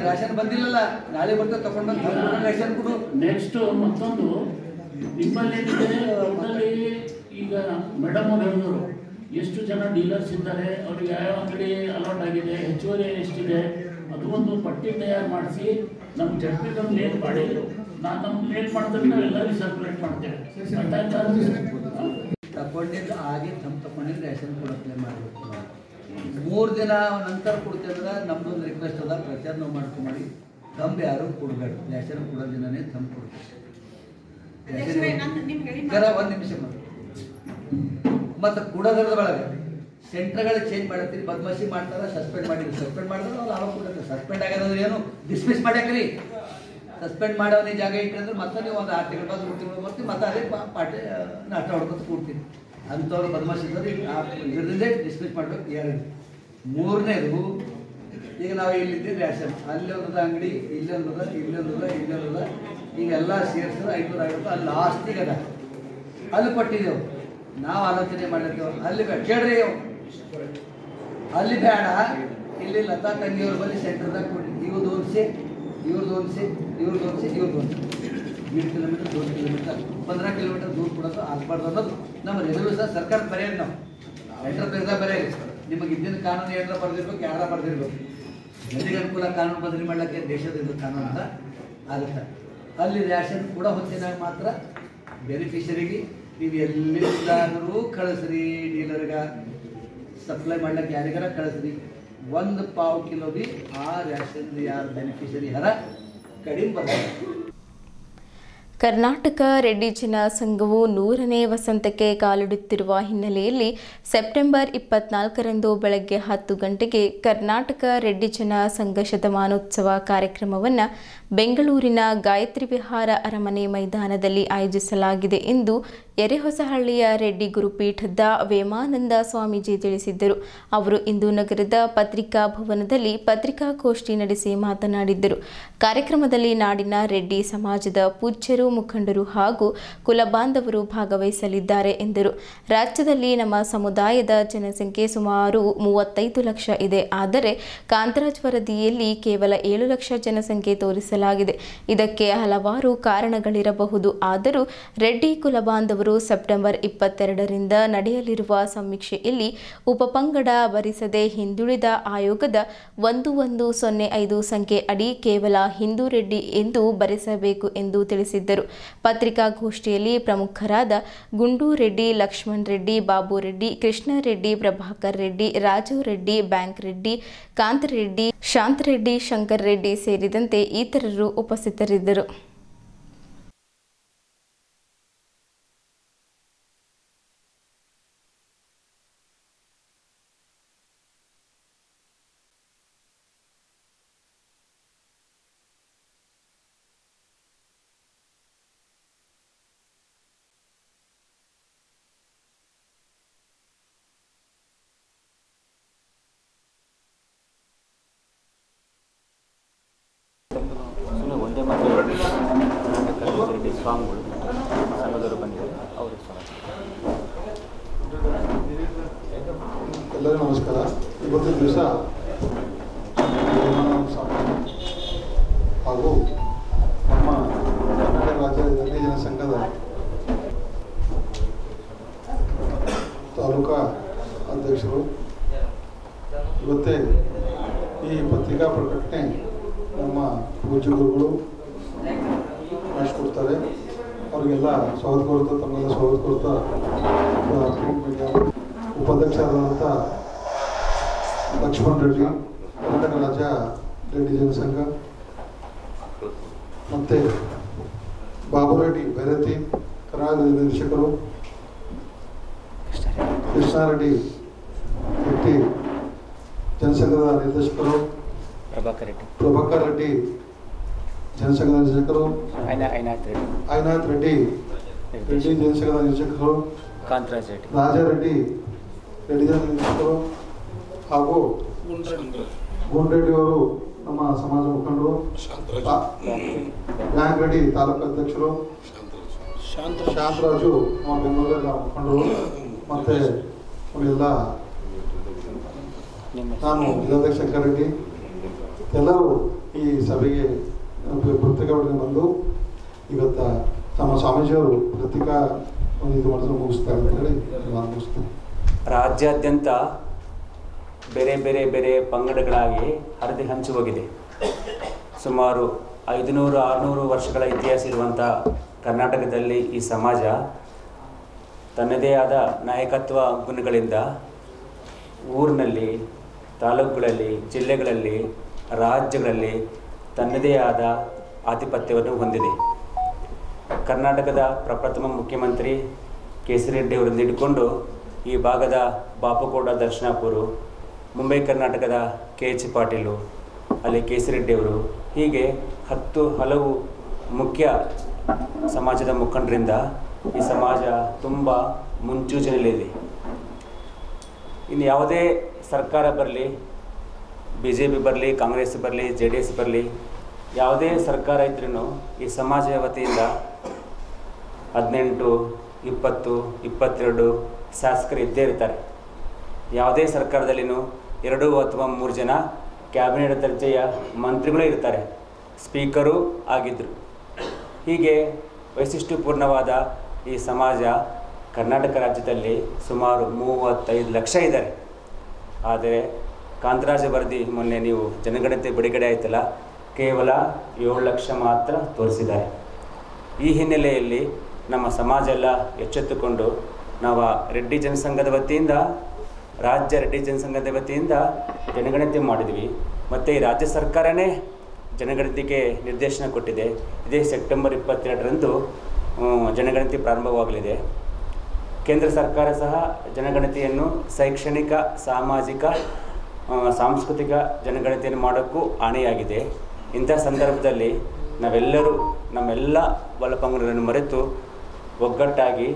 ರೇಷನ್ ಬಂದಿಲ್ಲಲ್ಲ, ನಾಳೆ ಬರ್ತದೆ ತಗೊಂಡು ಬಂದು ರೇಷನ್ ಕೊಡು. ನೆಕ್ಸ್ಟ್ ಮತ್ತೊಂದು ನಿಮ್ಮಲ್ಲಿ ಈಗ ಮೇಡಮ್ ಅವ್ರು ಹೇಳಿದ್ರು ಎಷ್ಟು ಜನ ಡೀಲರ್ಸ್ ಇದ್ದಾರೆ, ಅವ್ರಿಗೆ ಯಾವ ಅಂಗಡಿ ಅಲಾಟ್ ಆಗಿದೆ, ಹೆಚ್ಚುವರಿ ಎಷ್ಟಿದೆ, ಅದು ಒಂದು ಪಟ್ಟಿ ತಯಾರು ಮಾಡಿಸಿ ನಮ್ಮ ಜಡ್ಪಿಗೆ ಮೇಲ್ ಮಾಡಿದ್ರು. ನಮ್ಮ ಮೇಲ್ ಮಾಡಿದ್ರೆ ನಾವು ಎಲ್ಲರಿಗೂ ಸರ್ಕ್ಯುಲೇಟ್ ಮಾಡ್ತೇವೆ. ತಗೊಂಡಿದ್ದು ಆಗಿ ತಗೊಂಡಿದ್ದು ರೇಷನ್ ಕೊಡೋಕೆ ಮಾಡಬೇಕು. 3 ದಿನ ನಂತರ ಕೊಡ್ತೇವೆ. ನಮ್ದೊಂದು ರಿಕ್ವೆಸ್ಟ್ ಅದ, ಪ್ರಚಾರ ನಾವು ಮಾಡ್ಕೊಂಡಿ ತಂಬ್ ಯಾರು ಕೊಡಬೇಡ. ರೇಷನ್ ಕೊಡೋ ದಿನನೇ ತಂಬ್ ಕೊಡ್ಬೇಕು. ಒಂದು ನಿಮಿಷ ಮತ್ತು ಕೊಡೋದ್ರದ ಒಳಗೆ ಸೆಂಟರ್ಗಳು ಚೇಂಜ್ ಮಾಡತ್ತೀರಿ. ಬದ್ಮಾಶಿ ಮಾಡ್ತಾರೆ, ಸಸ್ಪೆಂಡ್ ಮಾಡಿದ್ರು. ಸಸ್ಪೆಂಡ್ ಮಾಡಿದ್ರೆ ಅವ್ರು ಅವಾಗ ಕೊಡುತ್ತೆ. ಸಸ್ಪೆಂಡ್ ಆಗ್ಯದಂದ್ರೆ ಏನು ಡಿಸ್ಮಿಸ್ ಮಾಡ್ಯಾಕ್ರಿ. ಸಸ್ಪೆಂಡ್ ಮಾಡೋನೇ ಜಾಗ ಇಟ್ಟಂದ್ರೆ ಮತ್ತೆ ನೀವು ಒಂದು 6 ತಿಂಗಳು 3 ತಿಂಗಳು ಬರ್ತೀವಿ, ಮತ್ತೆ ಅದೇ ಪಾಠ ನಾಟ ಹೊಡ್ಕೊತ ಕೊಡ್ತೀನಿ. ಅಂಥವ್ರು ಬದಮಾಶಿ ಇದ್ದವ್ರು ಇದರಲ್ಲೇ ಡಿಸ್ಮಿಸ್ ಮಾಡ್ಬೇಕು. 2 ಮೂರನೇದು, ಈಗ ನಾವು ಇಲ್ಲಿದ್ದೀವಿ ರೇಷನ್, ಅಲ್ಲಿ ಒಂದದ ಅಂಗಡಿ, ಇಲ್ಲೊಂದದ, ಈಗೆಲ್ಲ ಸೇರಿಸಿದ್ರೆ 550. ಅಲ್ಲಿ ಲಾಸ್ಟಿಗೆ ಅದ, ಅಲ್ಲಿ ಕೊಟ್ಟಿದ್ದೆವು. ನಾವು ಆಲೋಚನೆ ಮಾಡಿರ್ತೇವೆ, ಅಲ್ಲಿ ಬೇಡ ಕೇಳ್ರಿ, ಅಲ್ಲಿ ಬೇಡ, ಇಲ್ಲಿ ಲತಾ ತಂಗಿಯವ್ರ ಬಳಿ ಸೆಂಟರ್ದಾಗ ಕೊಡಿ. ಇವ್ರದ್ದು ಒಂದ್ಸೆ, ಇವ್ರದ್ದು ಒಂದ್ಸೆ, 1 ಕಿಲೋಮೀಟರ್ 2 ಕಿಲೋಮೀಟರ್ 15 ಕಿಲೋಮೀಟರ್ ದೂರ ಕೊಡೋದು ಆಗ್ಬಾರ್ದು ಅನ್ನೋದು ನಮ್ಮ ರೆಸಲ್ಯೂಷನ್. ಸರ್ಕಾರ ಬರೆಯೋದು ನಾವು ಸೆಂಟರ್ ಪೇರ್ದಾಗ ಬರೆಯೋದು. ನಿಮಗೆ ಇದ್ದಿನ ಕಾನೂನು ಏನಾರ ಬರೆದಿರ್ಬೇಕು, ಯಾರ ಬರೆದಿರ್ಬೇಕು. ಜನರಿಗೆ ಅನುಕೂಲ ಕಾನೂನು ಬದಲಿ ಮಾಡ್ಲಿಕ್ಕೆ ದೇಶದ ಕಾನೂನು ಅಂತ ಆಗುತ್ತೆ. ಅಲ್ಲಿ ರೇಷನ್ ಕೂಡ ಹೊತ್ತಿನಾಗ ಮಾತ್ರ ಬೆನಿಫಿಷರಿಗೆ ನೀವು ಎಲ್ಲಿಂದಾದರೂ ಕಳಿಸ್ರಿ, ಡೀಲರ್ಗೆ ಸಪ್ಲೈ ಮಾಡ್ಲಿಕ್ಕೆ ಯಾರಿಗಾರ ಕಳಿಸ್ರಿ. 1 ಪಾವು ಕಿಲೋ ಬಿ ಆ ರ್ಯಾಷನ್ ಯಾರು ಬೆನಿಫಿಷರಿ ಹರ ಕಡಿಮೆ ಬರ್ತದೆ. ಕರ್ನಾಟಕ ರೆಡ್ಡಿ ಜನ ಸಂಘವು 100ನೇ ವಸಂತಕ್ಕೆ ಕಾಲಿಡುತ್ತಿರುವ ಹಿನ್ನೆಲೆಯಲ್ಲಿ ಸೆಪ್ಟೆಂಬರ್ 24ರಂದು ಬೆಳಗ್ಗೆ 10 ಗಂಟೆಗೆ ಕರ್ನಾಟಕ ರೆಡ್ಡಿ ಜನ ಸಂಘ ಶತಮಾನೋತ್ಸವ ಕಾರ್ಯಕ್ರಮವನ್ನು ಬೆಂಗಳೂರಿನ ಗಾಯತ್ರಿ ವಿಹಾರ ಅರಮನೆ ಮೈದಾನದಲ್ಲಿ ಆಯೋಜಿಸಲಾಗಿದೆ ಎಂದು ಎರೆಹೊಸಹಳ್ಳಿಯ ರೆಡ್ಡಿ ಗುರುಪೀಠದ ವೇಮಾನಂದ ಸ್ವಾಮೀಜಿ ತಿಳಿಸಿದ್ದರು. ಅವರು ಇಂದು ನಗರದ ಪತ್ರಿಕಾ ಭವನದಲ್ಲಿ ಪತ್ರಿಕಾಗೋಷ್ಠಿ ನಡೆಸಿ ಮಾತನಾಡಿದ್ದರು. ಕಾರ್ಯಕ್ರಮದಲ್ಲಿ ನಾಡಿನ ರೆಡ್ಡಿ ಸಮಾಜದ ಪೂಜ್ಯರು, ಮುಖಂಡರು ಹಾಗೂ ಕುಲಬಾಂಧವರು ಭಾಗವಹಿಸಲಿದ್ದಾರೆ ಎಂದರು. ರಾಜ್ಯದಲ್ಲಿ ನಮ್ಮ ಸಮುದಾಯದ ಜನಸಂಖ್ಯೆ ಸುಮಾರು 35 ಲಕ್ಷ ಇದೆ. ಆದರೆ ಕಾಂತರಾಜ್ ವರದಿಯಲ್ಲಿ ಕೇವಲ 7 ಲಕ್ಷ ಜನಸಂಖ್ಯೆ ತೋರಿಸಲಾಗಿದೆ. ಇದಕ್ಕೆ ಹಲವಾರು ಕಾರಣಗಳಿರಬಹುದು. ಆದರೂ ರೆಡ್ಡಿ ಕುಲಬಾಂಧವರು ಸೆಪ್ಟೆಂಬರ್ 22ರಿಂದ ನಡೆಯಲಿರುವ ಸಮೀಕ್ಷೆಯಲ್ಲಿ ಉಪಪಂಗಡ ಭರಿಸದೆ ಹಿಂದುಳಿದ ಆಯೋಗದ 1105 ಸಂಖ್ಯೆ ಅಡಿ ಕೇವಲ ಹಿಂದೂ ರೆಡ್ಡಿ ಎಂದು ಭರಿಸಬೇಕು ಎಂದು ತಿಳಿಸಿದ್ದರು. ಪತ್ರಿಕಾಗೋಷ್ಠಿಯಲ್ಲಿ ಪ್ರಮುಖರಾದ ಗುಂಡು ರೆಡ್ಡಿ, ಲಕ್ಷ್ಮಣ್ ರೆಡ್ಡಿ, ಬಾಬು ರೆಡ್ಡಿ, ಕೃಷ್ಣ ರೆಡ್ಡಿ, ಪ್ರಭಾಕರ್ ರೆಡ್ಡಿ, ರಾಜು ರೆಡ್ಡಿ, ಬ್ಯಾಂಕ್ ರೆಡ್ಡಿ, ಕಾಂತ್ ರೆಡ್ಡಿ, ಶಾಂತ್ ರೆಡ್ಡಿ, ಶಂಕರ್ ರೆಡ್ಡಿ ಸೇರಿದಂತೆ ಇತರರು ಉಪಸ್ಥಿತರಿದ್ದರು. ಒಂದೇ ಮಾತು ರೆಡ್ಡಿ ಸ್ವಾಮಿಗಳು ಸಂಘದವರು ಬಂದಿದ್ದಾರೆ. ಅವರು ಎಲ್ಲರಿಗೂ ನಮಸ್ಕಾರ. ಇವತ್ತಿನ ದಿವಸ ಹಾಗೂ ನಮ್ಮ ಕರ್ನಾಟಕ ರಾಜ್ಯ ರೆಡ್ಡಿ ಜನ ಸಂಘದ ತಾಲೂಕಾ ಅಧ್ಯಕ್ಷರು ಇವತ್ತೇ ಈ ಪತ್ರಿಕಾ ಪ್ರಕಟಣೆ ನಮ್ಮ ಪೂಜ್ಯ ಗುರುಗಳು ಮಾಡಿಸ್ಕೊಡ್ತಾರೆ. ಅವರಿಗೆಲ್ಲ ಸ್ವಾಗತ ಕೋರ್ತಾ, ತಮ್ಮೆಲ್ಲ ಸ್ವಾಗತ ಕೋರ್ತಾ ಉಪಾಧ್ಯಕ್ಷರಾದಂಥ ಲಕ್ಷ್ಮಣ್ ರೆಡ್ಡಿ, ಕರ್ನಾಟಕ ರಾಜ್ಯ ರೆಡ್ಡಿ ಜನಸಂಘ, ಮತ್ತು ಬಾಬು ರೆಡ್ಡಿ ಭೈರತಿ, ಕರ್ನಾಟಕ ನಿರ್ದೇಶಕರು, ಕೃಷ್ಣ ರೆಡ್ಡಿ ರೆಡ್ಡಿ ಜನಸಂಘದ ನಿರ್ದೇಶಕರು, ಪ್ರಭಾಕರ್ ರೆಡ್ಡಿ ಜನಸಂಘದ ನಿರ್ದೇಶಕರು, ಐನಾಥ್ ರೆಡ್ಡಿ ರೆಡ್ಡಿ ಜನಸಂಘದ ನಿರ್ದೇಶಕರು, ಕಾಂತರಾಜ್ ರೆಡ್ಡಿ, ರಾಜಾ ರೆಡ್ಡಿ ರೆಡ್ಡಿ ಜನ ನಿರ್ದೇಶಕರು ಹಾಗೂ ಗುಂಡ್ರೆಡ್ಡಿ ಅವರು ನಮ್ಮ ಸಮಾಜ ಮುಖಂಡರು, ಬ್ಯಾಂಕ್ ರೆಡ್ಡಿ ತಾಲೂಕು ಅಧ್ಯಕ್ಷರು, ಶಾಂತರಾಜು ನಮ್ಮ ಬೆಂಗಳೂರಿನ ಮುಖಂಡರು, ಮತ್ತು ಅವರೆಲ್ಲ ನಾನು ಜಿಲ್ಲಾಧ್ಯಕ್ಷ ಶಂಕರ್ ರೆಡ್ಡಿ, ಎಲ್ಲರೂ ಈ ಸಭೆಗೆ ಪತ್ರಿಕಾಗೋಷ್ಠಿಗೆ ಬಂದು ಇವತ್ತು ನಮ್ಮ ಸ್ವಾಮೀಜಿಯವರು ಪತ್ರಿಕಾ ಇದು ಮಾಡಿದ್ರೆ ಮುಗಿಸ್ತಾರೆ ಅಂತ ಹೇಳಿ ನಾನು ಮುಗಿಸ್ತೇನೆ. ರಾಜ್ಯಾದ್ಯಂತ ಬೇರೆ ಬೇರೆ ಬೇರೆ ಪಂಗಡಗಳಾಗಿ ಹರಿದು ಹಂಚಿ ಹೋಗಿದೆ. ಸುಮಾರು 500-600 ವರ್ಷಗಳ ಇತಿಹಾಸ ಇರುವಂಥ ಕರ್ನಾಟಕದಲ್ಲಿ ಈ ಸಮಾಜ ತನ್ನದೇ ಆದ ನಾಯಕತ್ವ ಗುಣಗಳಿಂದ ಊರಿನಲ್ಲಿ, ತಾಲೂಕುಗಳಲ್ಲಿ, ಜಿಲ್ಲೆಗಳಲ್ಲಿ, ರಾಜ್ಯಗಳಲ್ಲಿ ತನ್ನದೇ ಆದ ಆಧಿಪತ್ಯವನ್ನು ಹೊಂದಿದೆ. ಕರ್ನಾಟಕದ ಪ್ರಪ್ರಥಮ ಮುಖ್ಯಮಂತ್ರಿ ಕೆ.ಸಿ. ರೆಡ್ಡಿ ಅವರಿಂದ ಹಿಡ್ಕೊಂಡು ಈ ಭಾಗದ ಬಾಪುಕೋಟ ದರ್ಶನಾಪುರು, ಮುಂಬೈ ಕರ್ನಾಟಕದ ಕೆ.ಎಚ್. ಪಾಟೀಲು, ಅಲ್ಲಿ ಕೆ.ಸಿ. ರೆಡ್ಡಿ ಅವರು, ಹೀಗೆ ಹಲವು ಮುಖ್ಯ ಸಮಾಜದ ಮುಖಂಡರಿಂದ ಈ ಸಮಾಜ ತುಂಬ ಮುನ್ಸೂಚನೆಯಲ್ಲಿದೆ. ಇನ್ನು ಯಾವುದೇ ಸರ್ಕಾರ ಬರಲಿ, BJP ಬರಲಿ, ಕಾಂಗ್ರೆಸ್ ಬರಲಿ, JDS ಬರಲಿ, ಯಾವುದೇ ಸರ್ಕಾರ ಇದ್ರೂ ಈ ಸಮಾಜ ವತಿಯಿಂದ 18, 20, 22 ಶಾಸಕರು ಇದ್ದೇ ಇರ್ತಾರೆ. ಯಾವುದೇ ಸರ್ಕಾರದಲ್ಲಿನೂ 2 ಅಥವಾ 3 ಜನ ಕ್ಯಾಬಿನೆಟ್ ದರ್ಜೆಯ ಮಂತ್ರಿಗಳೇ ಇರ್ತಾರೆ, ಸ್ಪೀಕರು ಆಗಿದ್ದರು. ಹೀಗೆ ವೈಶಿಷ್ಟ್ಯಪೂರ್ಣವಾದ ಈ ಸಮಾಜ ಕರ್ನಾಟಕ ರಾಜ್ಯದಲ್ಲಿ ಸುಮಾರು 35 ಲಕ್ಷ ಇದ್ದಾರೆ. ಆದರೆ ಕಾಂತರಾಜ ವರದಿ ಮೊನ್ನೆ ನೀವು ಜನಗಣತಿ ಬಿಡುಗಡೆ ಆಯ್ತಲ್ಲ, ಕೇವಲ 7 ಲಕ್ಷ ಮಾತ್ರ ತೋರಿಸಿದ್ದಾರೆ. ಈ ಹಿನ್ನೆಲೆಯಲ್ಲಿ ನಮ್ಮ ಸಮಾಜ ಎಲ್ಲ ಎಚ್ಚೆತ್ತುಕೊಂಡು ನಾವು ರೆಡ್ಡಿ ಜನಸಂಘದ ವತಿಯಿಂದ ರಾಜ್ಯ ರೆಡ್ಡಿ ಜನಸಂಘದ ವತಿಯಿಂದ ಜನಗಣತಿ ಮಾಡಿದ್ವಿ. ಮತ್ತು ಈ ರಾಜ್ಯ ಸರ್ಕಾರನೇ ಜನಗಣತಿಗೆ ನಿರ್ದೇಶನ ಕೊಟ್ಟಿದೆ. ಇದೇ ಸೆಪ್ಟೆಂಬರ್ 22ರಂದು ಜನಗಣತಿ ಪ್ರಾರಂಭವಾಗಲಿದೆ. ಕೇಂದ್ರ ಸರ್ಕಾರ ಸಹ ಜನಗಣತಿಯನ್ನು ಶೈಕ್ಷಣಿಕ, ಸಾಮಾಜಿಕ, ಸಾಂಸ್ಕೃತಿಕ ಜನಗಣತಿಯನ್ನು ಮಾಡೋಕ್ಕೂ ಆಣೆಯಾಗಿದೆ. ಇಂಥ ಸಂದರ್ಭದಲ್ಲಿ ನಾವೆಲ್ಲರೂ ನಮ್ಮೆಲ್ಲ ಬಲಪಂಗಡಗಳನ್ನು ಮರೆತು ಒಗ್ಗಟ್ಟಾಗಿ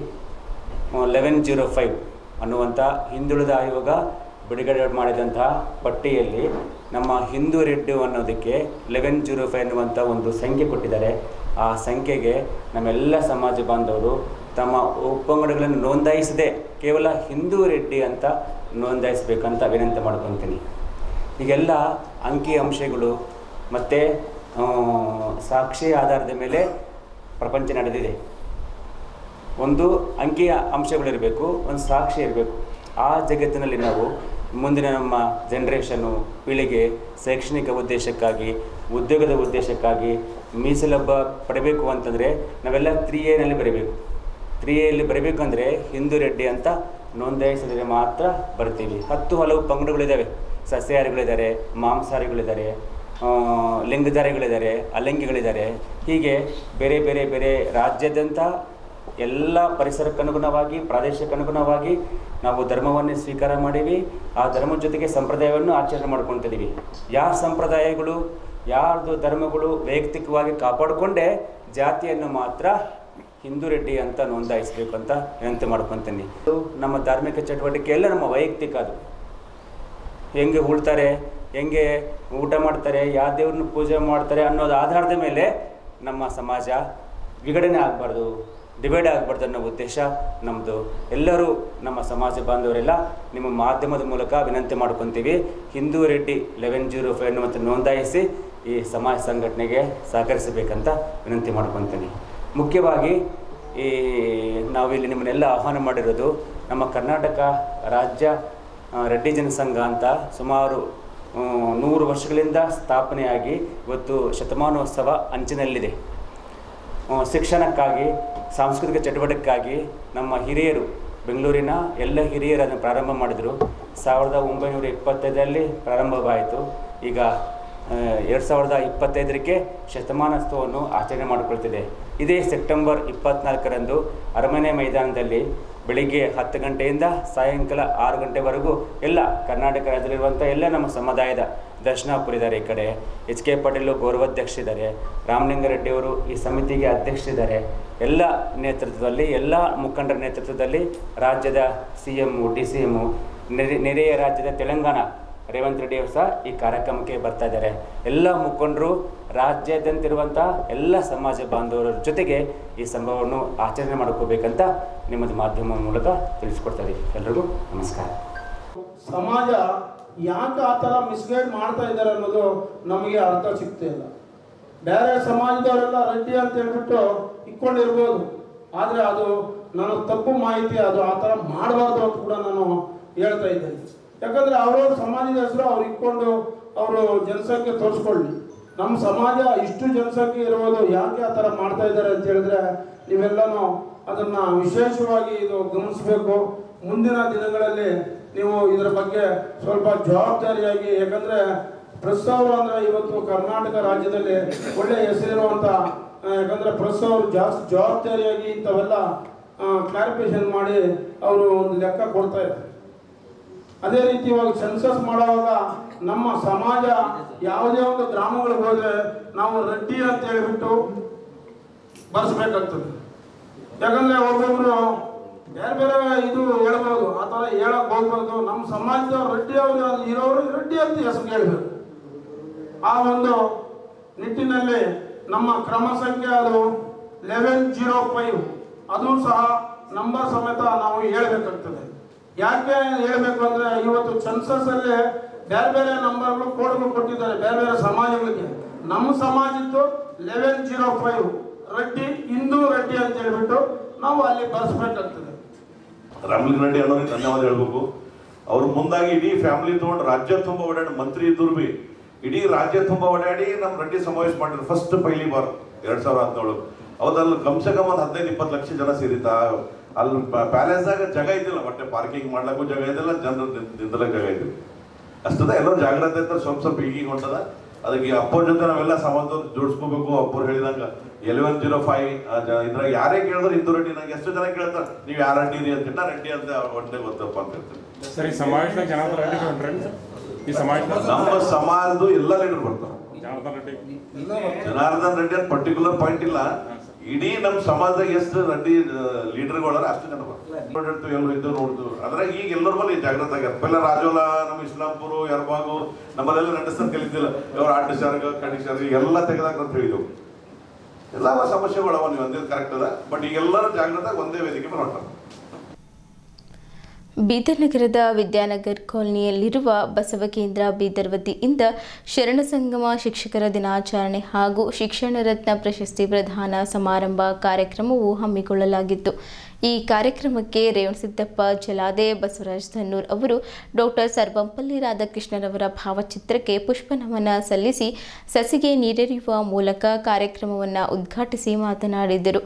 1105 ಅನ್ನುವಂಥ ಹಿಂದುಳಿದ ಆಯೋಗ ಬಿಡುಗಡೆ ಮಾಡಿದಂತಹ ಪಟ್ಟಿಯಲ್ಲಿ ನಮ್ಮ ಹಿಂದೂ ರೆಡ್ಡಿ ಅನ್ನೋದಕ್ಕೆ 1105 ಅನ್ನುವಂಥ ಒಂದು ಸಂಖ್ಯೆ ಕೊಟ್ಟಿದ್ದಾರೆ. ಆ ಸಂಖ್ಯೆಗೆ ನಮ್ಮೆಲ್ಲ ಸಮಾಜ ಬಾಂಧವರು ತಮ್ಮ ಉಪಪಂಗಡಗಳನ್ನು ನೋಂದಾಯಿಸದೆ ಕೇವಲ ಹಿಂದೂ ರೆಡ್ಡಿ ಅಂತ ನೋಂದಾಯಿಸಬೇಕಂತ ವಿನಂತಿ ಮಾಡ್ಕೊತೀನಿ. ಈಗೆಲ್ಲ ಅಂಕಿ ಅಂಶಗಳು ಮತ್ತು ಸಾಕ್ಷಿ ಆಧಾರದ ಮೇಲೆ ಪ್ರಪಂಚ ನಡೆದಿದೆ. ಒಂದು ಅಂಕಿ ಅಂಶಗಳಿರಬೇಕು, ಒಂದು ಸಾಕ್ಷಿ ಇರಬೇಕು. ಆ ಜಗತ್ತಿನಲ್ಲಿ ನಾವು ಮುಂದಿನ ನಮ್ಮ ಜನ್ರೇಷನ್ನು ಪೀಳಿಗೆ ಶೈಕ್ಷಣಿಕ ಉದ್ದೇಶಕ್ಕಾಗಿ, ಉದ್ಯೋಗದ ಉದ್ದೇಶಕ್ಕಾಗಿ ಮೀಸಲೊಬ್ಬ ಪಡಬೇಕು ಅಂತಂದರೆ ನಾವೆಲ್ಲ 3A ಬರೀಬೇಕು. 3Aಯಲ್ಲಿ ಬರೀಬೇಕಂದ್ರೆ ಹಿಂದೂ ರೆಡ್ಡಿ ಅಂತ ನೋಂದಾಯಿಸಿದರೆ ಮಾತ್ರ ಬರ್ತೀವಿ. ಹಲವು ಪಂಗಡಗಳಿದ್ದಾವೆ. ಸಸ್ಯಾಹಾರಿಗಳಿದ್ದಾರೆ, ಮಾಂಸಾಹಾರಿಗಳಿದ್ದಾರೆ, ಲಿಂಗಧಾರಿಗಳಿದ್ದಾರೆ, ಅಲಿಂಗಿಗಳಿದ್ದಾರೆ. ಹೀಗೆ ಬೇರೆ ಬೇರೆ ಬೇರೆ ರಾಜ್ಯಾದ್ಯಂತ ಎಲ್ಲ ಪರಿಸರಕ್ಕನುಗುಣವಾಗಿ, ಪ್ರಾದೇಶಿಕನುಗುಣವಾಗಿ ನಾವು ಧರ್ಮವನ್ನೇ ಸ್ವೀಕಾರ ಮಾಡೀವಿ. ಆ ಧರ್ಮದ ಜೊತೆಗೆ ಸಂಪ್ರದಾಯವನ್ನು ಆಚರಣೆ ಮಾಡ್ಕೊತಿದ್ದೀವಿ. ಯಾವ ಸಂಪ್ರದಾಯಗಳು, ಯಾರ್ದು ಧರ್ಮಗಳು ವೈಯಕ್ತಿಕವಾಗಿ ಕಾಪಾಡಿಕೊಂಡೇ ಜಾತಿಯನ್ನು ಮಾತ್ರ ಹಿಂದೂ ರೆಡ್ಡಿ ಅಂತ ನೋಂದಾಯಿಸಬೇಕು ಅಂತ ವಿನಂತಿ ಮಾಡ್ಕೊತೀನಿ. ನಮ್ಮ ಧಾರ್ಮಿಕ ಚಟುವಟಿಕೆ ಎಲ್ಲ ನಮ್ಮ ವೈಯಕ್ತಿಕ. ಅದು ಹೆಂಗೆ ಉಳ್ತಾರೆ, ಹೆಂಗೆ ಊಟ ಮಾಡ್ತಾರೆ, ಯಾವ ದೇವ್ರನ್ನ ಪೂಜೆ ಮಾಡ್ತಾರೆ ಅನ್ನೋದು ಆಧಾರದ ಮೇಲೆ ನಮ್ಮ ಸಮಾಜ ವಿಘಟನೆ ಆಗಬಾರ್ದು, ಡಿವೈಡ್ ಆಗಬಾರ್ದು ಅನ್ನೋ ಉದ್ದೇಶ ನಮ್ಮದು. ಎಲ್ಲರೂ ನಮ್ಮ ಸಮಾಜ ಬಾಂಧವರೆಲ್ಲ ನಿಮ್ಮ ಮಾಧ್ಯಮದ ಮೂಲಕ ವಿನಂತಿ ಮಾಡ್ಕೊತೀವಿ. ಹಿಂದೂ ರೆಡ್ಡಿ 1105 ಅನ್ನುವಂಥ ನೋಂದಾಯಿಸಿ ಈ ಸಮಾಜ ಸಂಘಟನೆಗೆ ಸಹಕರಿಸಬೇಕಂತ ವಿನಂತಿ ಮಾಡ್ಕೊತೀನಿ. ಮುಖ್ಯವಾಗಿ ಈ ನಾವಿಲ್ಲಿ ನಿಮ್ಮನ್ನೆಲ್ಲ ಆಹ್ವಾನ ಮಾಡಿರೋದು ನಮ್ಮ ಕರ್ನಾಟಕ ರಾಜ್ಯ ರೆಡ್ಡಿ ಜನಸಂಘ ಅಂತ ಸುಮಾರು 100 ವರ್ಷಗಳಿಂದ ಸ್ಥಾಪನೆಯಾಗಿ ಇವತ್ತು ಶತಮಾನೋತ್ಸವ ಅಂಚಿನಲ್ಲಿದೆ. ಶಿಕ್ಷಣಕ್ಕಾಗಿ, ಸಾಂಸ್ಕೃತಿಕ ಚಟುವಟಿಕೆಗಾಗಿ ನಮ್ಮ ಹಿರಿಯರು, ಬೆಂಗಳೂರಿನ ಎಲ್ಲ ಹಿರಿಯರು ಅದನ್ನು ಪ್ರಾರಂಭ ಮಾಡಿದರು. 1925ರಲ್ಲಿ ಪ್ರಾರಂಭವಾಯಿತು. ಈಗ 2025ಕ್ಕೆ ಶತಮಾನೋತ್ಸವವನ್ನು ಆಚರಣೆ ಮಾಡಿಕೊಳ್ತಿದೆ. ಇದೇ ಸೆಪ್ಟೆಂಬರ್ 24ರಂದು ಅರಮನೆ ಮೈದಾನದಲ್ಲಿ ಬೆಳಿಗ್ಗೆ 10 ಗಂಟೆಯಿಂದ ಸಾಯಂಕಾಲ 6 ಗಂಟೆವರೆಗೂ ಎಲ್ಲ ಕರ್ನಾಟಕ ರಾಜ್ಯದಲ್ಲಿರುವಂಥ ಎಲ್ಲ ನಮ್ಮ ಸಮುದಾಯದ ದರ್ಶನಾಪುರ ಇದ್ದಾರೆ. ಈ ಕಡೆ HK ಪಾಟೀಲ್ ಗೌರವಾಧ್ಯಕ್ಷರಿದ್ದಾರೆ, ರಾಮಲಿಂಗಾರೆಡ್ಡಿಯವರು ಈ ಸಮಿತಿಗೆ ಅಧ್ಯಕ್ಷರಿದ್ದಾರೆ. ಎಲ್ಲ ನೇತೃತ್ವದಲ್ಲಿ, ಎಲ್ಲ ಮುಖಂಡರ ನೇತೃತ್ವದಲ್ಲಿ ರಾಜ್ಯದ CM, DCM, ನೆರೆಯ ರಾಜ್ಯದ ತೆಲಂಗಾಣ ರೇವಂತ್ ರೆಡ್ಡಿ ಅವರು ಸಹ ಈ ಕಾರ್ಯಕ್ರಮಕ್ಕೆ ಬರ್ತಾ ಇದ್ದಾರೆ. ಎಲ್ಲ ಮುಖಂಡರು ರಾಜ್ಯಾದ್ಯಂತಿರುವಂಥ ಎಲ್ಲ ಸಮಾಜ ಬಾಂಧವರ ಜೊತೆಗೆ ಈ ಸಂಭವವನ್ನು ಆಚರಣೆ ಮಾಡ್ಕೋಬೇಕಂತ ನಿಮ್ಮದು ಮಾಧ್ಯಮ ಮೂಲಕ ತಿಳಿಸ್ಕೊಡ್ತಾ ಇದ್ದೀವಿ. ಎಲ್ರಿಗೂ ನಮಸ್ಕಾರ. ಸಮಾಜ ಯಾಕೆ ಆ ಥರ ಮಿಸ್ಗೈಡ್ ಮಾಡ್ತಾ ಇದ್ದಾರೆ ಅನ್ನೋದು ನಮಗೆ ಅರ್ಥ ಸಿಗ್ತಾ ಇಲ್ಲ. ಬೇರೆ ಸಮಾಜದವರೆಲ್ಲ ರೆಡ್ಡಿ ಅಂತ ಹೇಳ್ಬಿಟ್ಟು ಇಟ್ಕೊಂಡಿರ್ಬೋದು, ಆದರೆ ಅದು ನಾನು ತಪ್ಪು ಮಾಹಿತಿ, ಅದು ಆ ಥರ ಮಾಡಬಾರ್ದು ಅಂತ ಕೂಡ ನಾನು ಹೇಳ್ತಾ ಇದ್ದೇನೆ. ಯಾಕಂದರೆ ಅವರವ್ರ ಸಮಾಜದ ಹೆಸರು ಅವ್ರು ಇಟ್ಕೊಂಡು ಅವರು ಜನಸಂಖ್ಯೆ ತೋರಿಸ್ಕೊಳ್ಳಿ. ನಮ್ಮ ಸಮಾಜ ಇಷ್ಟು ಜನಸಂಖ್ಯೆ ಇರುವುದು ಯಾಕೆ ಆ ಥರ ಮಾಡ್ತಾ ಇದ್ದಾರೆ ಅಂತ ಹೇಳಿದ್ರೆ ನೀವೆಲ್ಲನೂ ಅದನ್ನು ವಿಶೇಷವಾಗಿ ಇದು ಗಮನಿಸಬೇಕು. ಮುಂದಿನ ದಿನಗಳಲ್ಲಿ ನೀವು ಇದರ ಬಗ್ಗೆ ಸ್ವಲ್ಪ ಜವಾಬ್ದಾರಿಯಾಗಿ, ಯಾಕಂದರೆ ಪ್ರೆಸ್ ಅವರು ಅಂದರೆ ಇವತ್ತು ಕರ್ನಾಟಕ ರಾಜ್ಯದಲ್ಲಿ ಒಳ್ಳೆ ಹೆಸರಿರುವಂಥ, ಯಾಕಂದರೆ ಪ್ರೆಸ್ ಅವರು ಜಾಸ್ತಿ ಜವಾಬ್ದಾರಿಯಾಗಿ ಇಂಥವೆಲ್ಲ ಕ್ಲಾರಿಫಿಕೇಶನ್ ಮಾಡಿ ಅವರು ಒಂದು ಲೆಕ್ಕ ಕೊಡ್ತಾ ಇದ್ದಾರೆ. ಅದೇ ರೀತಿ ಇವಾಗ ಸೆನ್ಸಸ್ ಮಾಡುವಾಗ ನಮ್ಮ ಸಮಾಜ ಯಾವುದೇ ಒಂದು ಗ್ರಾಮಗಳಿಗೆ ಹೋದರೆ ನಾವು ರೆಡ್ಡಿ ಅಂತ ಹೇಳಿಬಿಟ್ಟು ಬರ್ಸ್ಬೇಕಾಗ್ತದೆ. ಯಾಕಂದರೆ ಒಬ್ಬೊಬ್ರು ಬೇರೆ ಬೇರೆ ಇದು ಹೇಳ್ಬೋದು, ಆ ಥರ ಹೇಳಕ್ ಹೋಗ್ಬೋದು. ನಮ್ಮ ಸಮಾಜದವ್ರು ರೆಡ್ಡಿ ಅವರು ಇರೋರು ರೆಡ್ಡಿ ಅಂತ ಹೆಸರು ಹೇಳ್ಬೇಕು. ಆ ಒಂದು ನಿಟ್ಟಿನಲ್ಲಿ ನಮ್ಮ ಕ್ರಮ ಸಂಖ್ಯೆ ಅದು 1105 ಅದು ಸಹ ನಂಬರ್ ಸಮೇತ ನಾವು ಹೇಳಬೇಕಾಗ್ತದೆ. ಯಾಕೆ ಹೇಳಬೇಕು ಅಂದರೆ ಇವತ್ತು ಸೆನ್ಸಸ್ ಅಲ್ಲಿ ಬೇರೆ ಬೇರೆ ನಂಬರ್ಗಳು ಕೋಡ್ಗಳು ಕೊಟ್ಟಿದ್ದಾರೆ ಬೇರೆ ಬೇರೆ ಸಮಾಜಗಳಿಗೆ. ನಮ್ಮ ಸಮಾಜದ್ದು 1105 ರೆಡ್ಡಿ, ಹಿಂದೂ ರೆಡ್ಡಿ ಅಂತ ಹೇಳ್ಬಿಟ್ಟು ನಾವು ಅಲ್ಲಿ ಬರ್ಸ್ಬೇಕಾಗ್ತದೆ. ರಾಮಲಿಂಗಾರೆಡ್ಡಿ ಅನ್ನೋರಿಗೆ ಧನ್ಯವಾದ ಹೇಳ್ಬೇಕು. ಅವ್ರು ಮುಂದಾಗಿ ಇಡೀ ಫ್ಯಾಮಿಲಿ ತಗೊಂಡು ರಾಜ್ಯ ತುಂಬ ಓಡಾಡಿ, ಮಂತ್ರಿ ಇದ್ರು ಬಿ ಇಡೀ ರಾಜ್ಯ ತುಂಬ ಓಡಾಡಿ ನಮ್ಮ ರೆಡ್ಡಿ ಸಮಾವೇಶ ಮಾಡಿದ್ರು ಫಸ್ಟ್ ಪೈಲಿ ಬಾರ್ 2017. ಅವತ್ತಲ್ಲಿ ಕಮ್ಸೆ ಕಮ್ ಒಂದು 15-20 ಲಕ್ಷ ಜನ ಸೇರಿತಾ. ಅಲ್ಲಿ ಪ್ಯಾಲೇಸ್ದಾಗ ಜಾಗ ಇದ್ದಿಲ್ಲ, ಬಟ್ಟೆ ಪಾರ್ಕಿಂಗ್ ಮಾಡ್ಲಿಕ್ಕೂ ಜಾಗ ಇದ್ದಿಲ್ಲ, ಜನರು ನಿಂದಲಕ್ಕೆ ಜಾಗ ಇದ್ದಿಲ್ಲ. ಅಷ್ಟದ ಎಲ್ಲರೂ ಜಾಗ್ರತೆ ಇರ್ತಾರೆ, ಸ್ವಲ್ಪ ಈಗೀಗ ಹೊಂಟದ. ಅದಕ್ಕೆ ಅಪ್ಪರ ಜೊತೆ ನಾವೆಲ್ಲ ಸಮಾಜದವ್ರು ಜೋಡಿಸ್ಕೋಬೇಕು. ಅಪ್ಪರು ಹೇಳಿದಂಗೆ 1105 ಇದ್ರಾಗ ಯಾರೇ ಕೇಳಿದ್ರೆ ಹಿಂದೂ ರೆಡ್ಡಿ. ನಂಗೆ ಎಷ್ಟು ಜನ ಕೇಳ್ತಾರೆ ನೀವು ಯಾರು ರೆಡ್ಡಿ ಅಂತ, ನಾ ರೆಡ್ಡಿ ಅಂತ ಒಂದೇ ಗೊತ್ತಪ್ಪ ಅಂತ ಹೇಳ್ತೀನಿ. ಸರಿ, ಸಮಾಜದಾಗ ನಮ್ಮ ಸಮಾಜದ್ದು ಎಲ್ಲ ಲೀಡರ್ ಬರ್ತಾರೆ. ಜನಾರ್ದನ್ ರೆಡ್ಡಿ ಅಂತ ಪರ್ಟಿಕ್ಯುಲರ್ ಪಾಯಿಂಟ್ ಇಲ್ಲ, ಇಡೀ ನಮ್ಮ ಸಮಾಜದಾಗ ಎಷ್ಟು ರೆಡ್ಡಿ ಲೀಡರ್ಗಳ ಅಷ್ಟು ಜನ ಬರ್ತಾರೆ. ಎಲ್ಲರೂ ಇದ್ದು ನೋಡ್ತೀವಿ. ಅದ್ರಾಗ ಈಗ ಎಲ್ಲರ ಮೇಲೆ ಜಾಗೃತ ಆಗ್ಯಾರ. ಪೆಲ್ಲ ರಾಜೋಲ, ನಮ್ಮ ಇಸ್ಲಾಂಪುರ, ಯರ್ಬಾಗು ನಮ್ಮಲ್ಲೆಲ್ಲ ನಡೆಸ್ತಾರೆ ಕಲಿತಿಲ್ಲ. ಇವ್ರು ಆಟ ಶಾರ್ಗ ಕಡಿ ಶಾರ್ಗ ಎಲ್ಲ ತೆಗೆದಾಕ ಅಂತ ಹೇಳಿದೆವು. ಎಲ್ಲ ಸಮಸ್ಯೆಗಳವ, ನೀವು ಅಂದಿದ್ದು ಕರೆಕ್ಟ್ ಅದ. ಬಟ್ ಈಗೆಲ್ಲರೂ ಜಾಗೃತ ಒಂದೇ ವೇದಿಕೆ ಮೇಲೆ ಹೊಂಟಾರ. ಬೀದರ್ ನಗರದ ವಿದ್ಯಾನಗರ್ ಕಾಲೋನಿಯಲ್ಲಿರುವ ಬಸವ ಕೇಂದ್ರ ಬೀದರ್ ವತಿಯಿಂದ ಶರಣ ಸಂಗಮ ಶಿಕ್ಷಕರ ದಿನಾಚರಣೆ ಹಾಗೂ ಶಿಕ್ಷಣ ರತ್ನ ಪ್ರಶಸ್ತಿ ಪ್ರದಾನ ಸಮಾರಂಭ ಕಾರ್ಯಕ್ರಮವು ಹಮ್ಮಿಕೊಳ್ಳಲಾಗಿತ್ತು. ಈ ಕಾರ್ಯಕ್ರಮಕ್ಕೆ ರೇವಣಸಿದ್ದಪ್ಪ ಜಲಾದೆ, ಬಸವರಾಜ್ ಧನ್ನೂರ್ ಅವರು ಡಾಕ್ಟರ್ ಸರ್ವಂಪಲ್ಲಿ ರಾಧಾಕೃಷ್ಣರವರ ಭಾವಚಿತ್ರಕ್ಕೆ ಪುಷ್ಪನಮನ ಸಲ್ಲಿಸಿ ಸಸಿಗೆ ನೀರೆರೆಯುವ ಮೂಲಕ ಕಾರ್ಯಕ್ರಮವನ್ನು ಉದ್ಘಾಟಿಸಿ ಮಾತನಾಡಿದರು.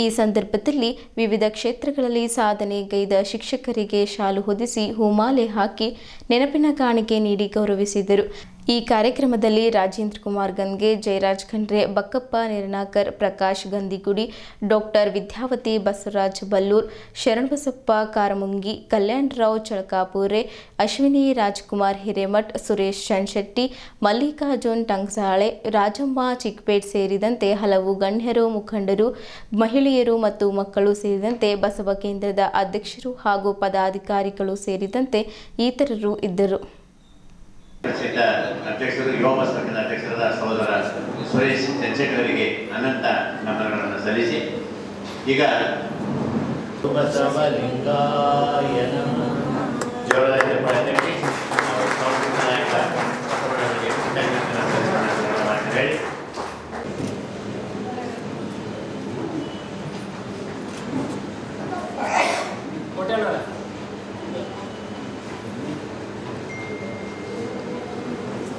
ಈ ಸಂದರ್ಭದಲ್ಲಿ ವಿವಿಧ ಕ್ಷೇತ್ರಗಳಲ್ಲಿ ಸಾಧನೆಗೈದ ಶಿಕ್ಷಕರಿಗೆ ಶಾಲು ಹೊದಿಸಿ ಹೂಮಾಲೆ ಹಾಕಿ ನೆನಪಿನ ಕಾಣಿಕೆ ನೀಡಿ ಗೌರವಿಸಿದರು. ಈ ಕಾರ್ಯಕ್ರಮದಲ್ಲಿ ರಾಜೇಂದ್ರ ಕುಮಾರ್ ಗನ್ಗೆ, ಜಯರಾಜ್ ಖಂಡ್ರೆ, ಬಕ್ಕಪ್ಪ ನಿರ್ನಾಕರ್, ಪ್ರಕಾಶ್ ಗಂದಿಗುಡಿ, ಡಾಕ್ಟರ್ ವಿದ್ಯಾವತಿ ಬಸವರಾಜ್ ಬಲ್ಲೂರ್, ಶರಣಬಸಪ್ಪ ಕಾರಮುಂಗಿ, ಕಲ್ಯಾಣರಾವ್ ಚಳಕಾಪುರೆ, ಅಶ್ವಿನಿ ರಾಜ್ಕುಮಾರ್ ಹಿರೇಮಠ್, ಸುರೇಶ್ ಚನ್ಶೆಟ್ಟಿ, ಮಲ್ಲಿಕಾರ್ಜುನ್ ಟಂಗ್ಸಾಳೆ, ರಾಜಮ್ಮ ಚಿಕ್ಪೇಟ್ ಸೇರಿದಂತೆ ಹಲವು ಗಣ್ಯರು, ಮುಖಂಡರು, ಮಹಿಳೆಯರು ಮತ್ತು ಮಕ್ಕಳು ಸೇರಿದಂತೆ ಬಸವ ಕೇಂದ್ರದ ಅಧ್ಯಕ್ಷರು ಹಾಗೂ ಪದಾಧಿಕಾರಿಗಳು ಸೇರಿದಂತೆ ಇತರರು ಇದ್ದರು. ಅಧ್ಯಕ್ಷರು, ಯುವ ಬಸವ ಕೇಂದ್ರ ಅಧ್ಯಕ್ಷರಾದ ಸಹೋದರ ಸುರೇಶ್ ಚನ್ಶೆಟ್ಟಿ ಅವರಿಗೆ ಅನಂತ ನಮನಗಳನ್ನು ಸಲ್ಲಿಸಿ ಈಗ ಬಸವಲಿಂಗಾಯ ನಮಃ ಜೋಳದ ಹೆಬ್ಬಾಳದಲ್ಲಿ ಸಂಸ್ಕೃತ ನಾಯಕ ಬಸವಣ್ಣನಿಗೆ ಕೃತಜ್ಞತೆಯನ್ನು ಹೇಳಿ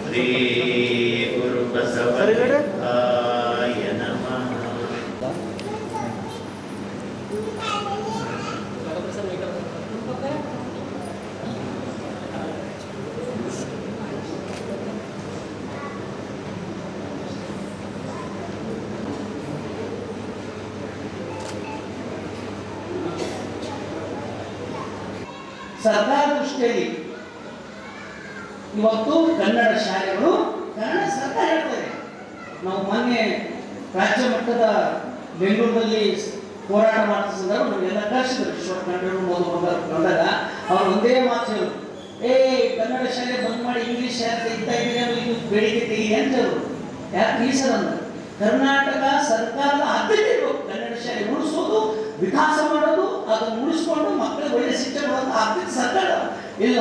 ಶ್ರೀ ಗುರು ಬಸವಲಿಂಗಾಯ ನಮಃ. ಸರ್ಕಾರ ದೃಷ್ಟಿಯಲ್ಲಿ ಇವತ್ತು ಕನ್ನಡ ಶಾಲೆಗಳು, ಕನ್ನಡ ಸರ್ಕಾರ ಹೇಳ್ತಾರೆ. ನಾವು ಮೊನ್ನೆ ರಾಜ್ಯ ಮಟ್ಟದ ಬೆಂಗಳೂರಲ್ಲಿ ಹೋರಾಟ ಮಾಡ್ತಾ ಸಂದರ್ಭ ನಮಗೆಲ್ಲ ಕಳಿಸಿದ್ರು. ಕಿಶೋರ್ ಖಂಡ್ರೆ ಬಂದಾಗ ಅವ್ರು ಒಂದೇ ಮಾತು ಹೇಳಿದ್ರು, ಕನ್ನಡ ಶಾಲೆ ಬಂದ್ ಮಾಡಿ ಇಂಗ್ಲಿಷ್ ಶಾಲೆ ಇದ್ದ ಇದು ಬೇಡಿಕೆ ತೆಗಿದೆ ಅಂತ ಹೇಳಿದ್ರು. ಯಾಕೆ ಈ ಸರ್ ಅಂದ್ರೆ ಕರ್ನಾಟಕ ಸರ್ಕಾರದ ಆದ್ಯತೆ ಇರಬೇಕು. ಕನ್ನಡ ಶಾಲೆ ಉಳಿಸೋದು, ವಿಕಾಸ ಮಾಡೋದು, ಅದನ್ನು ಉಳಿಸ್ಕೊಂಡು ಮಕ್ಕಳಿಗೆ ಒಳ್ಳೆ ಶಿಕ್ಷಣ ಕೊಡೋದು ಆದ್ಯತೆ ಸರ್ಕಾರ ಇಲ್ಲ.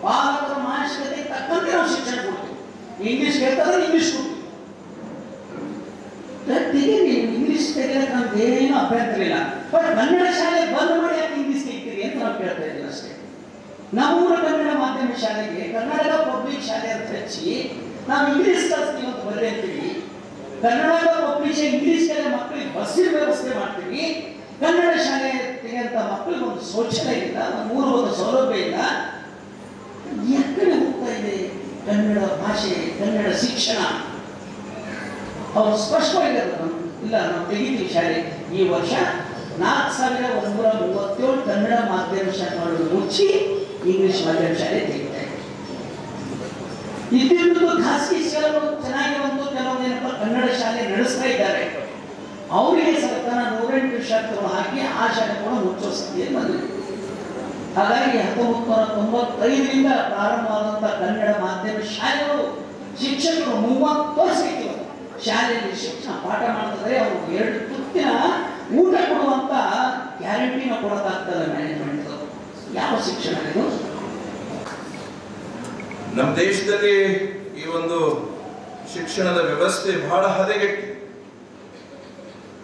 ಪಾಲಕರ ಮಾನಸಿಕತೆ ತಕ್ಕಂತೆ ನಾವು ಶಿಕ್ಷಣ ಕೊಡ್ತೀವಿ. ಇಂಗ್ಲಿಷ್ ಕೇಳ್ತಾರೆ, ಇಂಗ್ಲಿಷ್ ಕೊಡ್ತೀವಿ. ಇಂಗ್ಲಿಷ್ ತೆಗೆಯಕ್ಕೆ ನಮ್ಗೆ ಏನು ಅಭ್ಯಂತರ ಇಲ್ಲ. ಬಟ್ ಕನ್ನಡ ಶಾಲೆ ಬಂದ್ ಮಾಡಿ ಯಾಕೆ ಇಂಗ್ಲಿಷ್ ತೆಗಿತೀರಿ ಅಂತ ನಾವು ಕೇಳ್ತಾ ಇದ್ದೀವಿ ಅಷ್ಟೇ. ನಮ್ಮೂರ ಕನ್ನಡ ಮಾಧ್ಯಮ ಶಾಲೆಗೆ ಕರ್ನಾಟಕ ಪಬ್ಲಿಕ್ ಶಾಲೆ ಅಂತ ಹಚ್ಚಿ ನಾವು ಇಂಗ್ಲಿಷ್ ಕಲಿಸ್ತೀವಿ ಅಂತ ಬರಲಿ ಅಂತೀವಿ. ಕರ್ನಾಟಕ ಪಬ್ಲಿಕ್ ಇಂಗ್ಲಿಷ್ ಶಾಲೆ ಮಕ್ಕಳಿಗೆ ಬಸ್ಸಿನ ವ್ಯವಸ್ಥೆ ಮಾಡ್ತೀವಿ. ಕನ್ನಡ ಶಾಲೆ ತೆಗೆಯಂತ ಮಕ್ಕಳಿಗೆ ಒಂದು ಶೌಚಾಲಯ ಇಲ್ಲ, ನಮ್ಮೂರು ಒಂದು ಸೌಲಭ್ಯ ಇಲ್ಲ. ಎಕ್ಕಡೆ ಹೋಗ್ತಾ ಇದೆ ಕನ್ನಡ ಭಾಷೆ, ಕನ್ನಡ ಶಿಕ್ಷಣ? ಅವ್ರು ಸ್ಪಷ್ಟವಾಗಿ ಇಲ್ಲ, ನಾವು ತೆಗಿತೀವಿ ಶಾಲೆ. ಈ ವರ್ಷ 4137 ಕನ್ನಡ ಮಾಧ್ಯಮ ಶಾಲೆಗಳು ಮುಚ್ಚಿ ಇಂಗ್ಲಿಷ್ ಮಾಧ್ಯಮ ಶಾಲೆ ತೆಗಿತಾ ಇದೆ. ಇದ್ದಿದ್ದು ಖಾಸಗಿ ಶಾಲೆಗಳು ಚೆನ್ನಾಗಿರುವಂತ ಕೆಲವೊಂದೇನಪ್ಪ ಕನ್ನಡ ಶಾಲೆ ನಡೆಸ್ತಾ ಇದ್ದಾರೆ. ಅವರಿಗೆ ಸರ್ಕಾರ 108% ಹಾಕಿ ಆ ಶಾಲೆ ಕೂಡ ಮುಚ್ಚೋ ಸ್ಥಿತಿಯಲ್ಲಿ ಬಂದಿದೆ. ಹಾಗಾಗಿ 1995ರಿಂದ ಪ್ರಾರಂಭವಾದಂತಹ ಕನ್ನಡ ಮಾಧ್ಯಮ ಶಾಲೆಗಳು ಶಿಕ್ಷಕರು 30 ವರ್ಷ ಶಾಲೆಯಲ್ಲಿ ಶಿಕ್ಷಣ ಪಾಠ ಮಾಡ್ತಿದ್ರೆ ಅವರು 2 ತುತ್ತಿನ ಊಟ ಕೊಡುವಂತ ಗ್ಯಾರಂಟಿನ ಕೊಡೋದಾಗ್ತದೆ ಮ್ಯಾನೇಜ್ಮೆಂಟ್. ಯಾವ ಶಿಕ್ಷಣ ಇದು? ನಮ್ಮ ದೇಶದಲ್ಲಿ ಈ ಒಂದು ಶಿಕ್ಷಣದ ವ್ಯವಸ್ಥೆ ಬಹಳ ಹದಗೆಟ್ಟಿದೆ,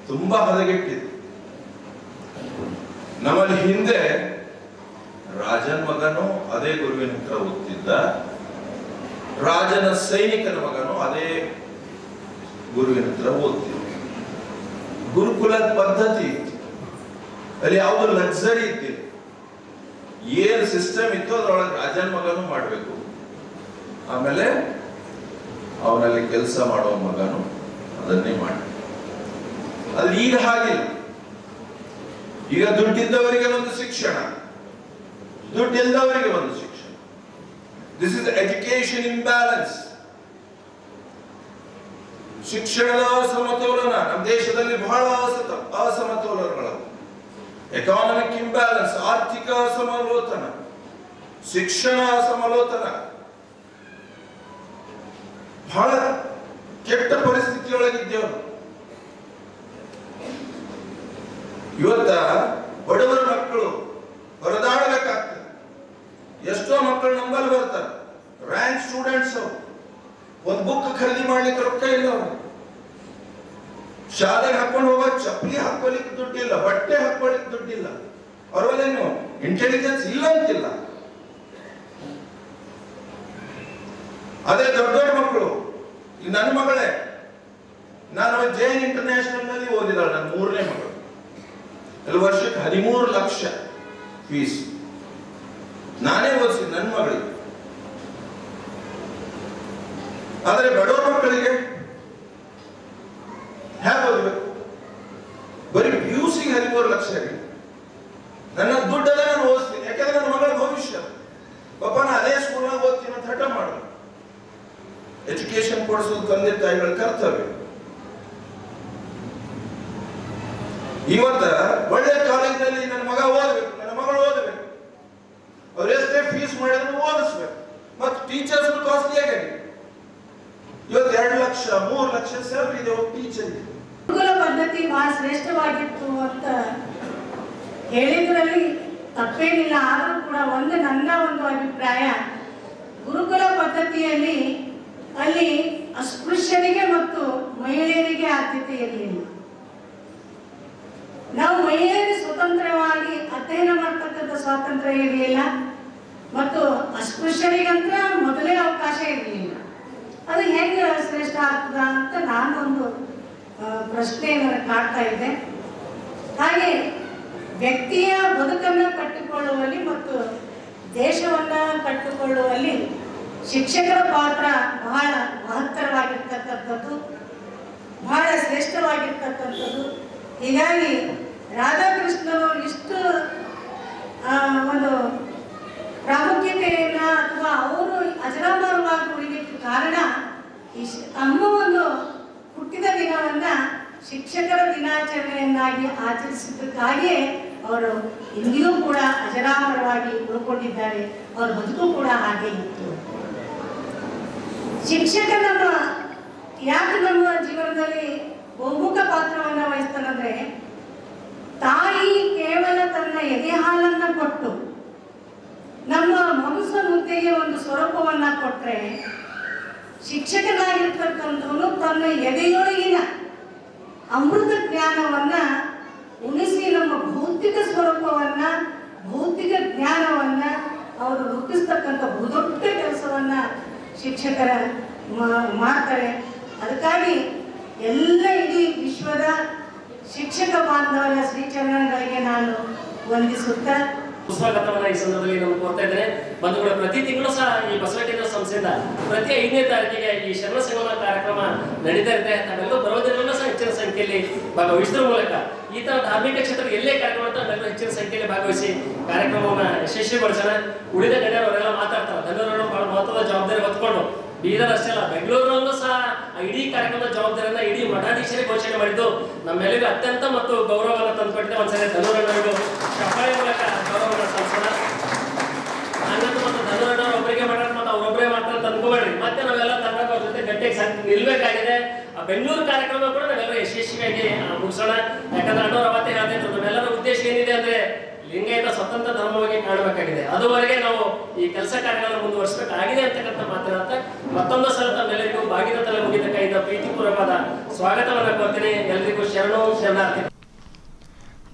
ತುಂಬಾ ಹದಗೆಟ್ಟಿದೆ. ನಮ್ಮಲ್ಲಿ ಹಿಂದೆ ರಾಜನ ಮಗನು ಅದೇ ಗುರುವಿನ ಹತ್ರ ಓದ್ತಿದ್ದ, ರಾಜನ ಸೈನಿಕನ ಮಗನು ಅದೇ ಗುರುವಿನ ಹತ್ರ ಓದ್ತಿದ್ದ. ಗುರುಕುಲದ ಪದ್ಧತಿ ಅಲ್ಲಿ ಯಾವ್ದು ಲಕ್ಸರಿ ಇತ್ತಿಲ್ಲ. ಏನ್ ಸಿಸ್ಟಮ್ ಇತ್ತು ಅದ್ರೊಳಗೆ ರಾಜನ್ ಮಗನು ಮಾಡ್ಬೇಕು, ಆಮೇಲೆ ಅವನಲ್ಲಿ ಕೆಲಸ ಮಾಡುವ ಮಗನು ಅದನ್ನೇ ಮಾಡಿ. ಅದು ಈಗ ಹಾಗಿಲ್ಲ. ಈಗ ದುಡ್ಡಿದ್ದವರಿಗೆ ಒಂದು ಶಿಕ್ಷಣ, ದುಡ್ಡಿಲ್ಲದವರಿಗೆ ಒಂದು ಶಿಕ್ಷಣ. This is education imbalance. ಶಿಕ್ಷಣದ ಅಸಮತೋಲನ ನಮ್ಮ ದೇಶದಲ್ಲಿ ಬಹಳ ಅಸಮತೋಲನಗಳು. ಎಕಾನಮಿಕ್ ಇಂಬ್ಯಾಲೆನ್ಸ್, ಆರ್ಥಿಕ ಅಸಮಲೋತನ, ಶಿಕ್ಷಣ ಅಸಮಲೋತನ, ಬಹಳ ಕೆಟ್ಟ ಪರಿಸ್ಥಿತಿಯೊಳಗಿದ್ದೇವೆ. ಇವತ್ತ ಬಡವರ ಮಕ್ಕಳು ಹೊರದಾಡಬೇಕಾಗ್ತದೆ. ಎಷ್ಟೋ ಮಕ್ಕಳು ನಂಬಲ್ಲಿ ಬರ್ತಾರೆ, ರ್ಯಾಂಕ್ ಸ್ಟೂಡೆಂಟ್ಸ್, ಒಂದು ಬುಕ್ ಖರೀದಿ ಮಾಡ್ಲಿಕ್ಕೆ ರೊಕ್ಕ ಇಲ್ಲ, ಅವರು ಶಾಲೆಗೆ ಹಾಕೊಂಡು ಹೋಗೋ ಚಪ್ಪಲಿ ಹಾಕೊಳ್ಳಿಕ್ಕೆ ದುಡ್ಡಿಲ್ಲ, ಬಟ್ಟೆ ಹಾಕೊಳ್ಳಿಕ್ಕೆ ದುಡ್ಡಿಲ್ಲ. ಅವ್ರಲ್ಲೇನು ಇಂಟೆಲಿಜೆನ್ಸ್ ಇಲ್ಲ ಅಂತಿಲ್ಲ. ಅದೇ ದೊಡ್ಡ ದೊಡ್ಡ ಮಕ್ಕಳು, ಈ ನನ್ನ ಮಗಳೇ, ನಾನು ಜೈನ್ ಇಂಟರ್ನ್ಯಾಷನಲ್ ನಲ್ಲಿ ಓದಿದಾಳೆ, ನನ್ನ 3ನೇ ಮಗಳು. ಅಲ್ಲಿ ವರ್ಷಕ್ಕೆ 13 ಲಕ್ಷ ಫೀಸ್. ನಾನೇ ಓದಿಸಿ ನನ್ನ ಮಗಳಿಗೆ. ಆದರೆ ಬಡವರ ಮಕ್ಕಳಿಗೆ ಹೇಗೆ ಓದಬೇಕು? ಬರೀ ಪಿಯುಸಿಗೆ 13 ಲಕ್ಷ. ನನ್ನ ದುಡ್ಡಲ್ಲ, ನಾನು ಓದಿಸ್ತೀನಿ, ಯಾಕಂದ್ರೆ ನನ್ನ ಮಗಳ ಭವಿಷ್ಯ. ಪಾಪ ನಾ ಅದೇ ಸ್ಕೂಲ್ನಾಗ ಓದ್ತೀನಿ ಅಂತ ಹಠ ಮಾಡು. ಎಜುಕೇಶನ್ ಕೊಡಿಸೋದು ತಂದೆ ತಾಯಿಗಳ ಕರ್ತವ್ಯ. ಇವತ್ತ ಒಳ್ಳೆ ಕಾಲೇಜಿನಲ್ಲಿ ನನ್ನ ಮಗ ಓದಬೇಕು, ನನ್ನ ಮಗಳು ಓದಬೇಕು. ಅವ್ರು ಎಷ್ಟೇ ಫೀಸ್ ಮಾಡಿದ್ರು ಓದಿಸ್ಬೇಕು. ಮತ್ತು ಟೀಚರ್ಸ್ ಕಾಸ್ಟ್ಲಿ ಆಗಿದೆ. ಇವತ್ತು 2 ಲಕ್ಷ 3 ಲಕ್ಷ ಸ್ಯಾಲರಿ ಇದೆ ಒಬ್ಬ ಟೀಚರ್. ಗುರುಕುಲ ಪದ್ಧತಿ ಬಹಳ ಶ್ರೇಷ್ಠವಾಗಿತ್ತು ಅಂತ ಹೇಳಿದ್ರಲ್ಲಿ ತಪ್ಪೇನಿಲ್ಲ. ಆದರೂ ಕೂಡ ನನ್ನ ಒಂದು ಅಭಿಪ್ರಾಯ, ಗುರುಕುಲ ಪದ್ಧತಿಯಲ್ಲಿ ಅಲ್ಲಿ ಅಸ್ಪೃಶ್ಯರಿಗೆ ಮತ್ತು ಮಹಿಳೆಯರಿಗೆ ಆದ್ಯತೆ ಇರಲಿಲ್ಲ. ನಾವು ಮಹಿಳೆಯರಿಗೆ ಸ್ವತಂತ್ರವಾಗಿ ಅಧ್ಯಯನ ಮಾಡ್ತಕ್ಕಂಥ ಸ್ವಾತಂತ್ರ್ಯ ಇರಲಿಲ್ಲ ಮತ್ತು ಅಸ್ಪೃಶ್ಯರಿಗಂತ ಮೊದಲೇ ಅವಕಾಶ ಇರಲಿಲ್ಲ. ಅದು ಹೇಗೆ ಶ್ರೇಷ್ಠ ಆಗ್ತದ ಅಂತ ನಾನೊಂದು ಪ್ರಶ್ನೆಯನ್ನು ಕಾಡ್ತಾ ಇದ್ದೆ. ಹಾಗೆ ವ್ಯಕ್ತಿಯ ಬದುಕನ್ನು ಕಟ್ಟಿಕೊಳ್ಳುವಲ್ಲಿ ಮತ್ತು ದೇಶವನ್ನು ಕಟ್ಟಿಕೊಳ್ಳುವಲ್ಲಿ ಶಿಕ್ಷಕರ ಪಾತ್ರ ಬಹಳ ಮಹತ್ತರವಾಗಿರ್ತಕ್ಕಂಥದ್ದು, ಬಹಳ ಶ್ರೇಷ್ಠವಾಗಿರ್ತಕ್ಕಂಥದ್ದು. ಹೀಗಾಗಿ ರಾಧಾಕೃಷ್ಣರು ಇಷ್ಟು ಒಂದು ಪ್ರಾಮುಖ್ಯತೆಯನ್ನು ಅಥವಾ ಅವರು ಅಜರಾಮರವಾಗಿ ಉಳಿಲಿಕ್ಕೆ ಕಾರಣ ತಮ್ಮ ಒಂದು ಹುಟ್ಟಿದ ದಿನವನ್ನ ಶಿಕ್ಷಕರ ದಿನಾಚರಣೆಯನ್ನಾಗಿ ಆಚರಿಸಿದ್ದಕ್ಕಾಗಿಯೇ ಅವರು ಇಂದಿಗೂ ಕೂಡ ಅಜರಾಮರವಾಗಿ ಉಳ್ಕೊಂಡಿದ್ದಾರೆ. ಅವರ ಬದುಕು ಕೂಡ ಹಾಗೆ ಇತ್ತು. ಶಿಕ್ಷಕ ಯಾಕೆ ನಮ್ಮ ಜೀವನದಲ್ಲಿ ಬಹುಮುಖ ಪಾತ್ರವನ್ನ ವಹಿಸ್ತಾನಂದ್ರೆ, ತಾಯಿ ಕೇವಲ ತನ್ನ ಎದೆ ಹಾಲನ್ನ ಕೊಟ್ಟು ನಮ್ಮ ಮಾಂಸ ಮುದ್ದೆಗೆ ಒಂದು ಸ್ವರೂಪವನ್ನ ಕೊಟ್ರೆ, ಶಿಕ್ಷಕನಾಗಿರ್ತಕ್ಕಂಥವನು ತನ್ನ ಎದೆಯೊಳಗಿನ ಅಮೃತ ಜ್ಞಾನವನ್ನ ಉಣಿಸಿ ನಮ್ಮ ಭೌತಿಕ ಸ್ವರೂಪವನ್ನ, ಭೌತಿಕ ಜ್ಞಾನವನ್ನ ಅವರು ರೂಪಿಸ್ತಕ್ಕಂಥ ಬಹುದೊಡ್ಡ ಕೆಲಸವನ್ನ ಶಿಕ್ಷಕರ ಮಾಡ್ತಾರೆ. ಅದಕ್ಕಾಗಿ ಎಲ್ಲ ಇಡೀ ವಿಶ್ವದ ಶಿಕ್ಷಕ ಬಾಂಧವರ ಶ್ರೀಚರಣಗಳಿಗೆ ನಾನು ವಂದಿಸುತ್ತಾ ಸ್ವಾಗತವನ್ನ ಈ ಸಂದರ್ಭದಲ್ಲಿ ನಾನು ಕೋರ್ತಾ ಇದ್ದೇನೆ. ಬಂಧುಗಳ, ಪ್ರತಿ ತಿಂಗಳು ಸಹ ಈ ಬಸವಕೇಂದ್ರ ಸಂಸ್ಥೆಯಿಂದ ಪ್ರತಿ 5ನೇ ತಾರೀಕಿಗೆ ಈ ಶರಣ ಸಂಗಮ ಕಾರ್ಯಕ್ರಮ ನಡೀತಾ ಇರುತ್ತೆ. ತಾವೆಲ್ಲರೂ ಬರೋದಿರಲ್ಲ ಸಹ ಹೆಚ್ಚಿನ ಸಂಖ್ಯೆಯಲ್ಲಿ ಭಾಗವಹಿಸುವ ಮೂಲಕ ಈ ತರ ಧಾರ್ಮಿಕ ಕ್ಷೇತ್ರದ ಎಲ್ಲೇ ಕಾರ್ಯಕ್ರಮ ಅಂತ ನಾವೆಲ್ಲರೂ ಹೆಚ್ಚಿನ ಸಂಖ್ಯೆಯಲ್ಲಿ ಭಾಗವಹಿಸಿ ಕಾರ್ಯಕ್ರಮವನ್ನ ಯಶಸ್ವಿಗೊಳಿಸೋಣ. ಉಳಿದ ಗಣ್ಯರವರೆಲ್ಲ ಮಾತಾಡ್ತಾರೆ. ಧನ್ಯವಾದಗಳು. ಬಹಳ ಮಹತ್ವದ ಜವಾಬ್ದಾರಿ ಹೊತ್ಕೊಂಡು ಬೀದರ್ ಅಷ್ಟೇ ಅಲ್ಲ, ಬೆಂಗಳೂರಿನಲ್ಲೂ ಸಹ ಇಡೀ ಕಾರ್ಯಕ್ರಮದ ಜವಾಬ್ದಾರಿಯನ್ನ ಇಡೀ ಮಠಾಧೀಶರೇ ಘೋಷಣೆ ಮಾಡಿದ್ದು ನಮ್ಮೆಲ್ಲರಿಗೂ ಅತ್ಯಂತ ಮತ್ತು ಗೌರವವನ್ನು ತಂದುಕೊಟ್ಟಿದೆ. ಒಂದ್ಸರಿ ಧನ್ಯವಾದಗಳು ಚಪ್ಪಾಳೆ ಮೂಲಕ ಗೌರವವನ್ನು ಸಲ್ಲಿಸೋಣ. ಹಂಗಂತ ಮತ್ತು ಧನ್ಯವಾದಗಳು ಒಬ್ಬರಿಗೆ ಮಾಡ್ತಾರೆ ಮತ್ತು ಅವ್ರೊಬ್ಬರೇ ಮಾಡ್ತಾರೆ ಅಂತ ಅನ್ಕೋಬೇಡ್ರಿ. ಮತ್ತೆ ನಾವೆಲ್ಲ ತಂಡಕ್ಕೆ ಅವ್ರ ಜೊತೆ ಗಟ್ಟಿಯಾಗಿ ನಿಲ್ಬೇಕಾಗಿದೆ. ಆ ಬೆಂಗಳೂರು ಕಾರ್ಯಕ್ರಮ ಕೂಡ ನಾವೆಲ್ಲರೂ ಯಶಸ್ವಿಯಾಗಿ ಮುಗಿಸೋಣ. ಯಾಕಂದ್ರೆ ಅಣ್ಣವ್ರು ಅವತ್ತೇ ಹೇಳ್ತಿದ್ರು, ನಮ್ಮೆಲ್ಲರ ಉದ್ದೇಶ ಏನಿದೆ ಅಂದ್ರೆ ಲಿಂಗಾಯತ ಸ್ವತಂತ್ರ ಧರ್ಮವಾಗಿ ಕಾಣಬೇಕಾಗಿದೆ. ಅದುವರೆಗೆ ನಾವು ಈ ಕೆಲಸ ಕಾರ್ಯಗಳನ್ನು ಮುಂದುವರಿಸಬೇಕಾಗಿದೆ ಅಂತಕ್ಕಂಥ ಮಾತನಾಡ್ತ ಮತ್ತೊಂದು ಸಲ ತಮ್ಮೆಲ್ಲರಿಗೂ ಬಾಗಿನ ತಲೆ ಮುಗಿದ ಕೈಯಿಂದ ಪ್ರೀತಿಪೂರ್ವಕವಾದ ಸ್ವಾಗತವನ್ನು ಕೊಡ್ತೀನಿ. ಎಲ್ಲರಿಗೂ ಶರಣು ಶರಣಾರ್ಥಿ.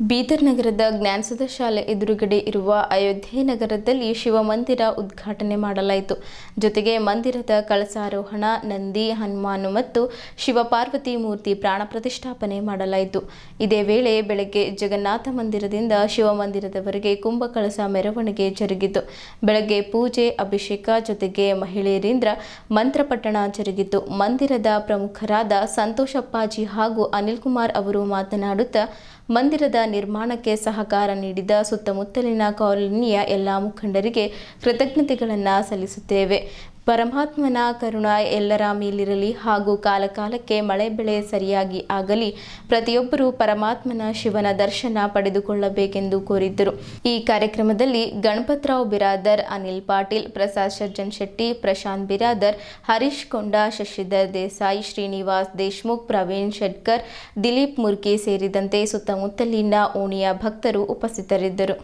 ಬೀದರ್ ನಗರದ ಜ್ಞಾನಸುಧ ಶಾಲೆ ಎದುರುಗಡೆ ಇರುವ ಅಯೋಧ್ಯೆ ನಗರದಲ್ಲಿ ಶಿವಮಂದಿರ ಉದ್ಘಾಟನೆ ಮಾಡಲಾಯಿತು. ಜೊತೆಗೆ ಮಂದಿರದ ಕಳಸಾರೋಹಣ, ನಂದಿ, ಹನುಮಾನ್ ಮತ್ತು ಶಿವಪಾರ್ವತಿ ಮೂರ್ತಿ ಪ್ರಾಣ ಪ್ರತಿಷ್ಠಾಪನೆ ಮಾಡಲಾಯಿತು. ಇದೇ ವೇಳೆ ಬೆಳಗ್ಗೆ ಜಗನ್ನಾಥ ಮಂದಿರದಿಂದ ಶಿವಮಂದಿರದವರೆಗೆ ಕುಂಭಕಳಸ ಮೆರವಣಿಗೆ ಜರುಗಿತು. ಬೆಳಗ್ಗೆ ಪೂಜೆ, ಅಭಿಷೇಕ ಜೊತೆಗೆ ಮಹಿಳೆಯರಿಂದ ಮಂತ್ರಪಠಣ ಜರುಗಿತು. ಮಂದಿರದ ಪ್ರಮುಖರಾದ ಸಂತೋಷಪ್ಪಾಜಿ ಹಾಗೂ ಅನಿಲ್ ಕುಮಾರ್ ಅವರು ಮಾತನಾಡುತ್ತಾ ಮಂದಿರದ ನಿರ್ಮಾಣಕ್ಕೆ ಸಹಕಾರ ನೀಡಿದ ಸುತ್ತಮುತ್ತಲಿನ ಕಾಲೋನಿಯ ಎಲ್ಲ ಮುಖಂಡರಿಗೆ ಕೃತಜ್ಞತೆಗಳನ್ನು ಸಲ್ಲಿಸುತ್ತೇವೆ. ಪರಮಾತ್ಮನ ಕರುಣ ಎಲ್ಲರ ಮೇಲಿರಲಿ ಹಾಗೂ ಕಾಲಕಾಲಕ್ಕೆ ಮಳೆ ಬೆಳೆ ಸರಿಯಾಗಿ ಆಗಲಿ. ಪ್ರತಿಯೊಬ್ಬರೂ ಪರಮಾತ್ಮನ ಶಿವನ ದರ್ಶನ ಪಡೆದುಕೊಳ್ಳಬೇಕೆಂದು ಕೋರಿದ್ದರು. ಈ ಕಾರ್ಯಕ್ರಮದಲ್ಲಿ ಗಣಪತರಾವ್ ಬಿರಾದರ್, ಅನಿಲ್ ಪಾಟೀಲ್, ಪ್ರಸಾದ್ ಸಜ್ಜನ್ ಶೆಟ್ಟಿ, ಪ್ರಶಾಂತ್ ಬಿರಾದರ್, ಹರೀಶ್ ಕೊಂಡ, ಶಶಿಧರ್ ದೇಸಾಯಿ, ಶ್ರೀನಿವಾಸ್ ದೇಶ್ಮುಖ್, ಪ್ರವೀಣ್ ಶೆಟ್ಕರ್, ದಿಲೀಪ್ ಮುರ್ಕಿ ಸೇರಿದಂತೆ ಸುತ್ತಮುತ್ತಲಿನ ಓಣಿಯ ಭಕ್ತರು ಉಪಸ್ಥಿತರಿದ್ದರು.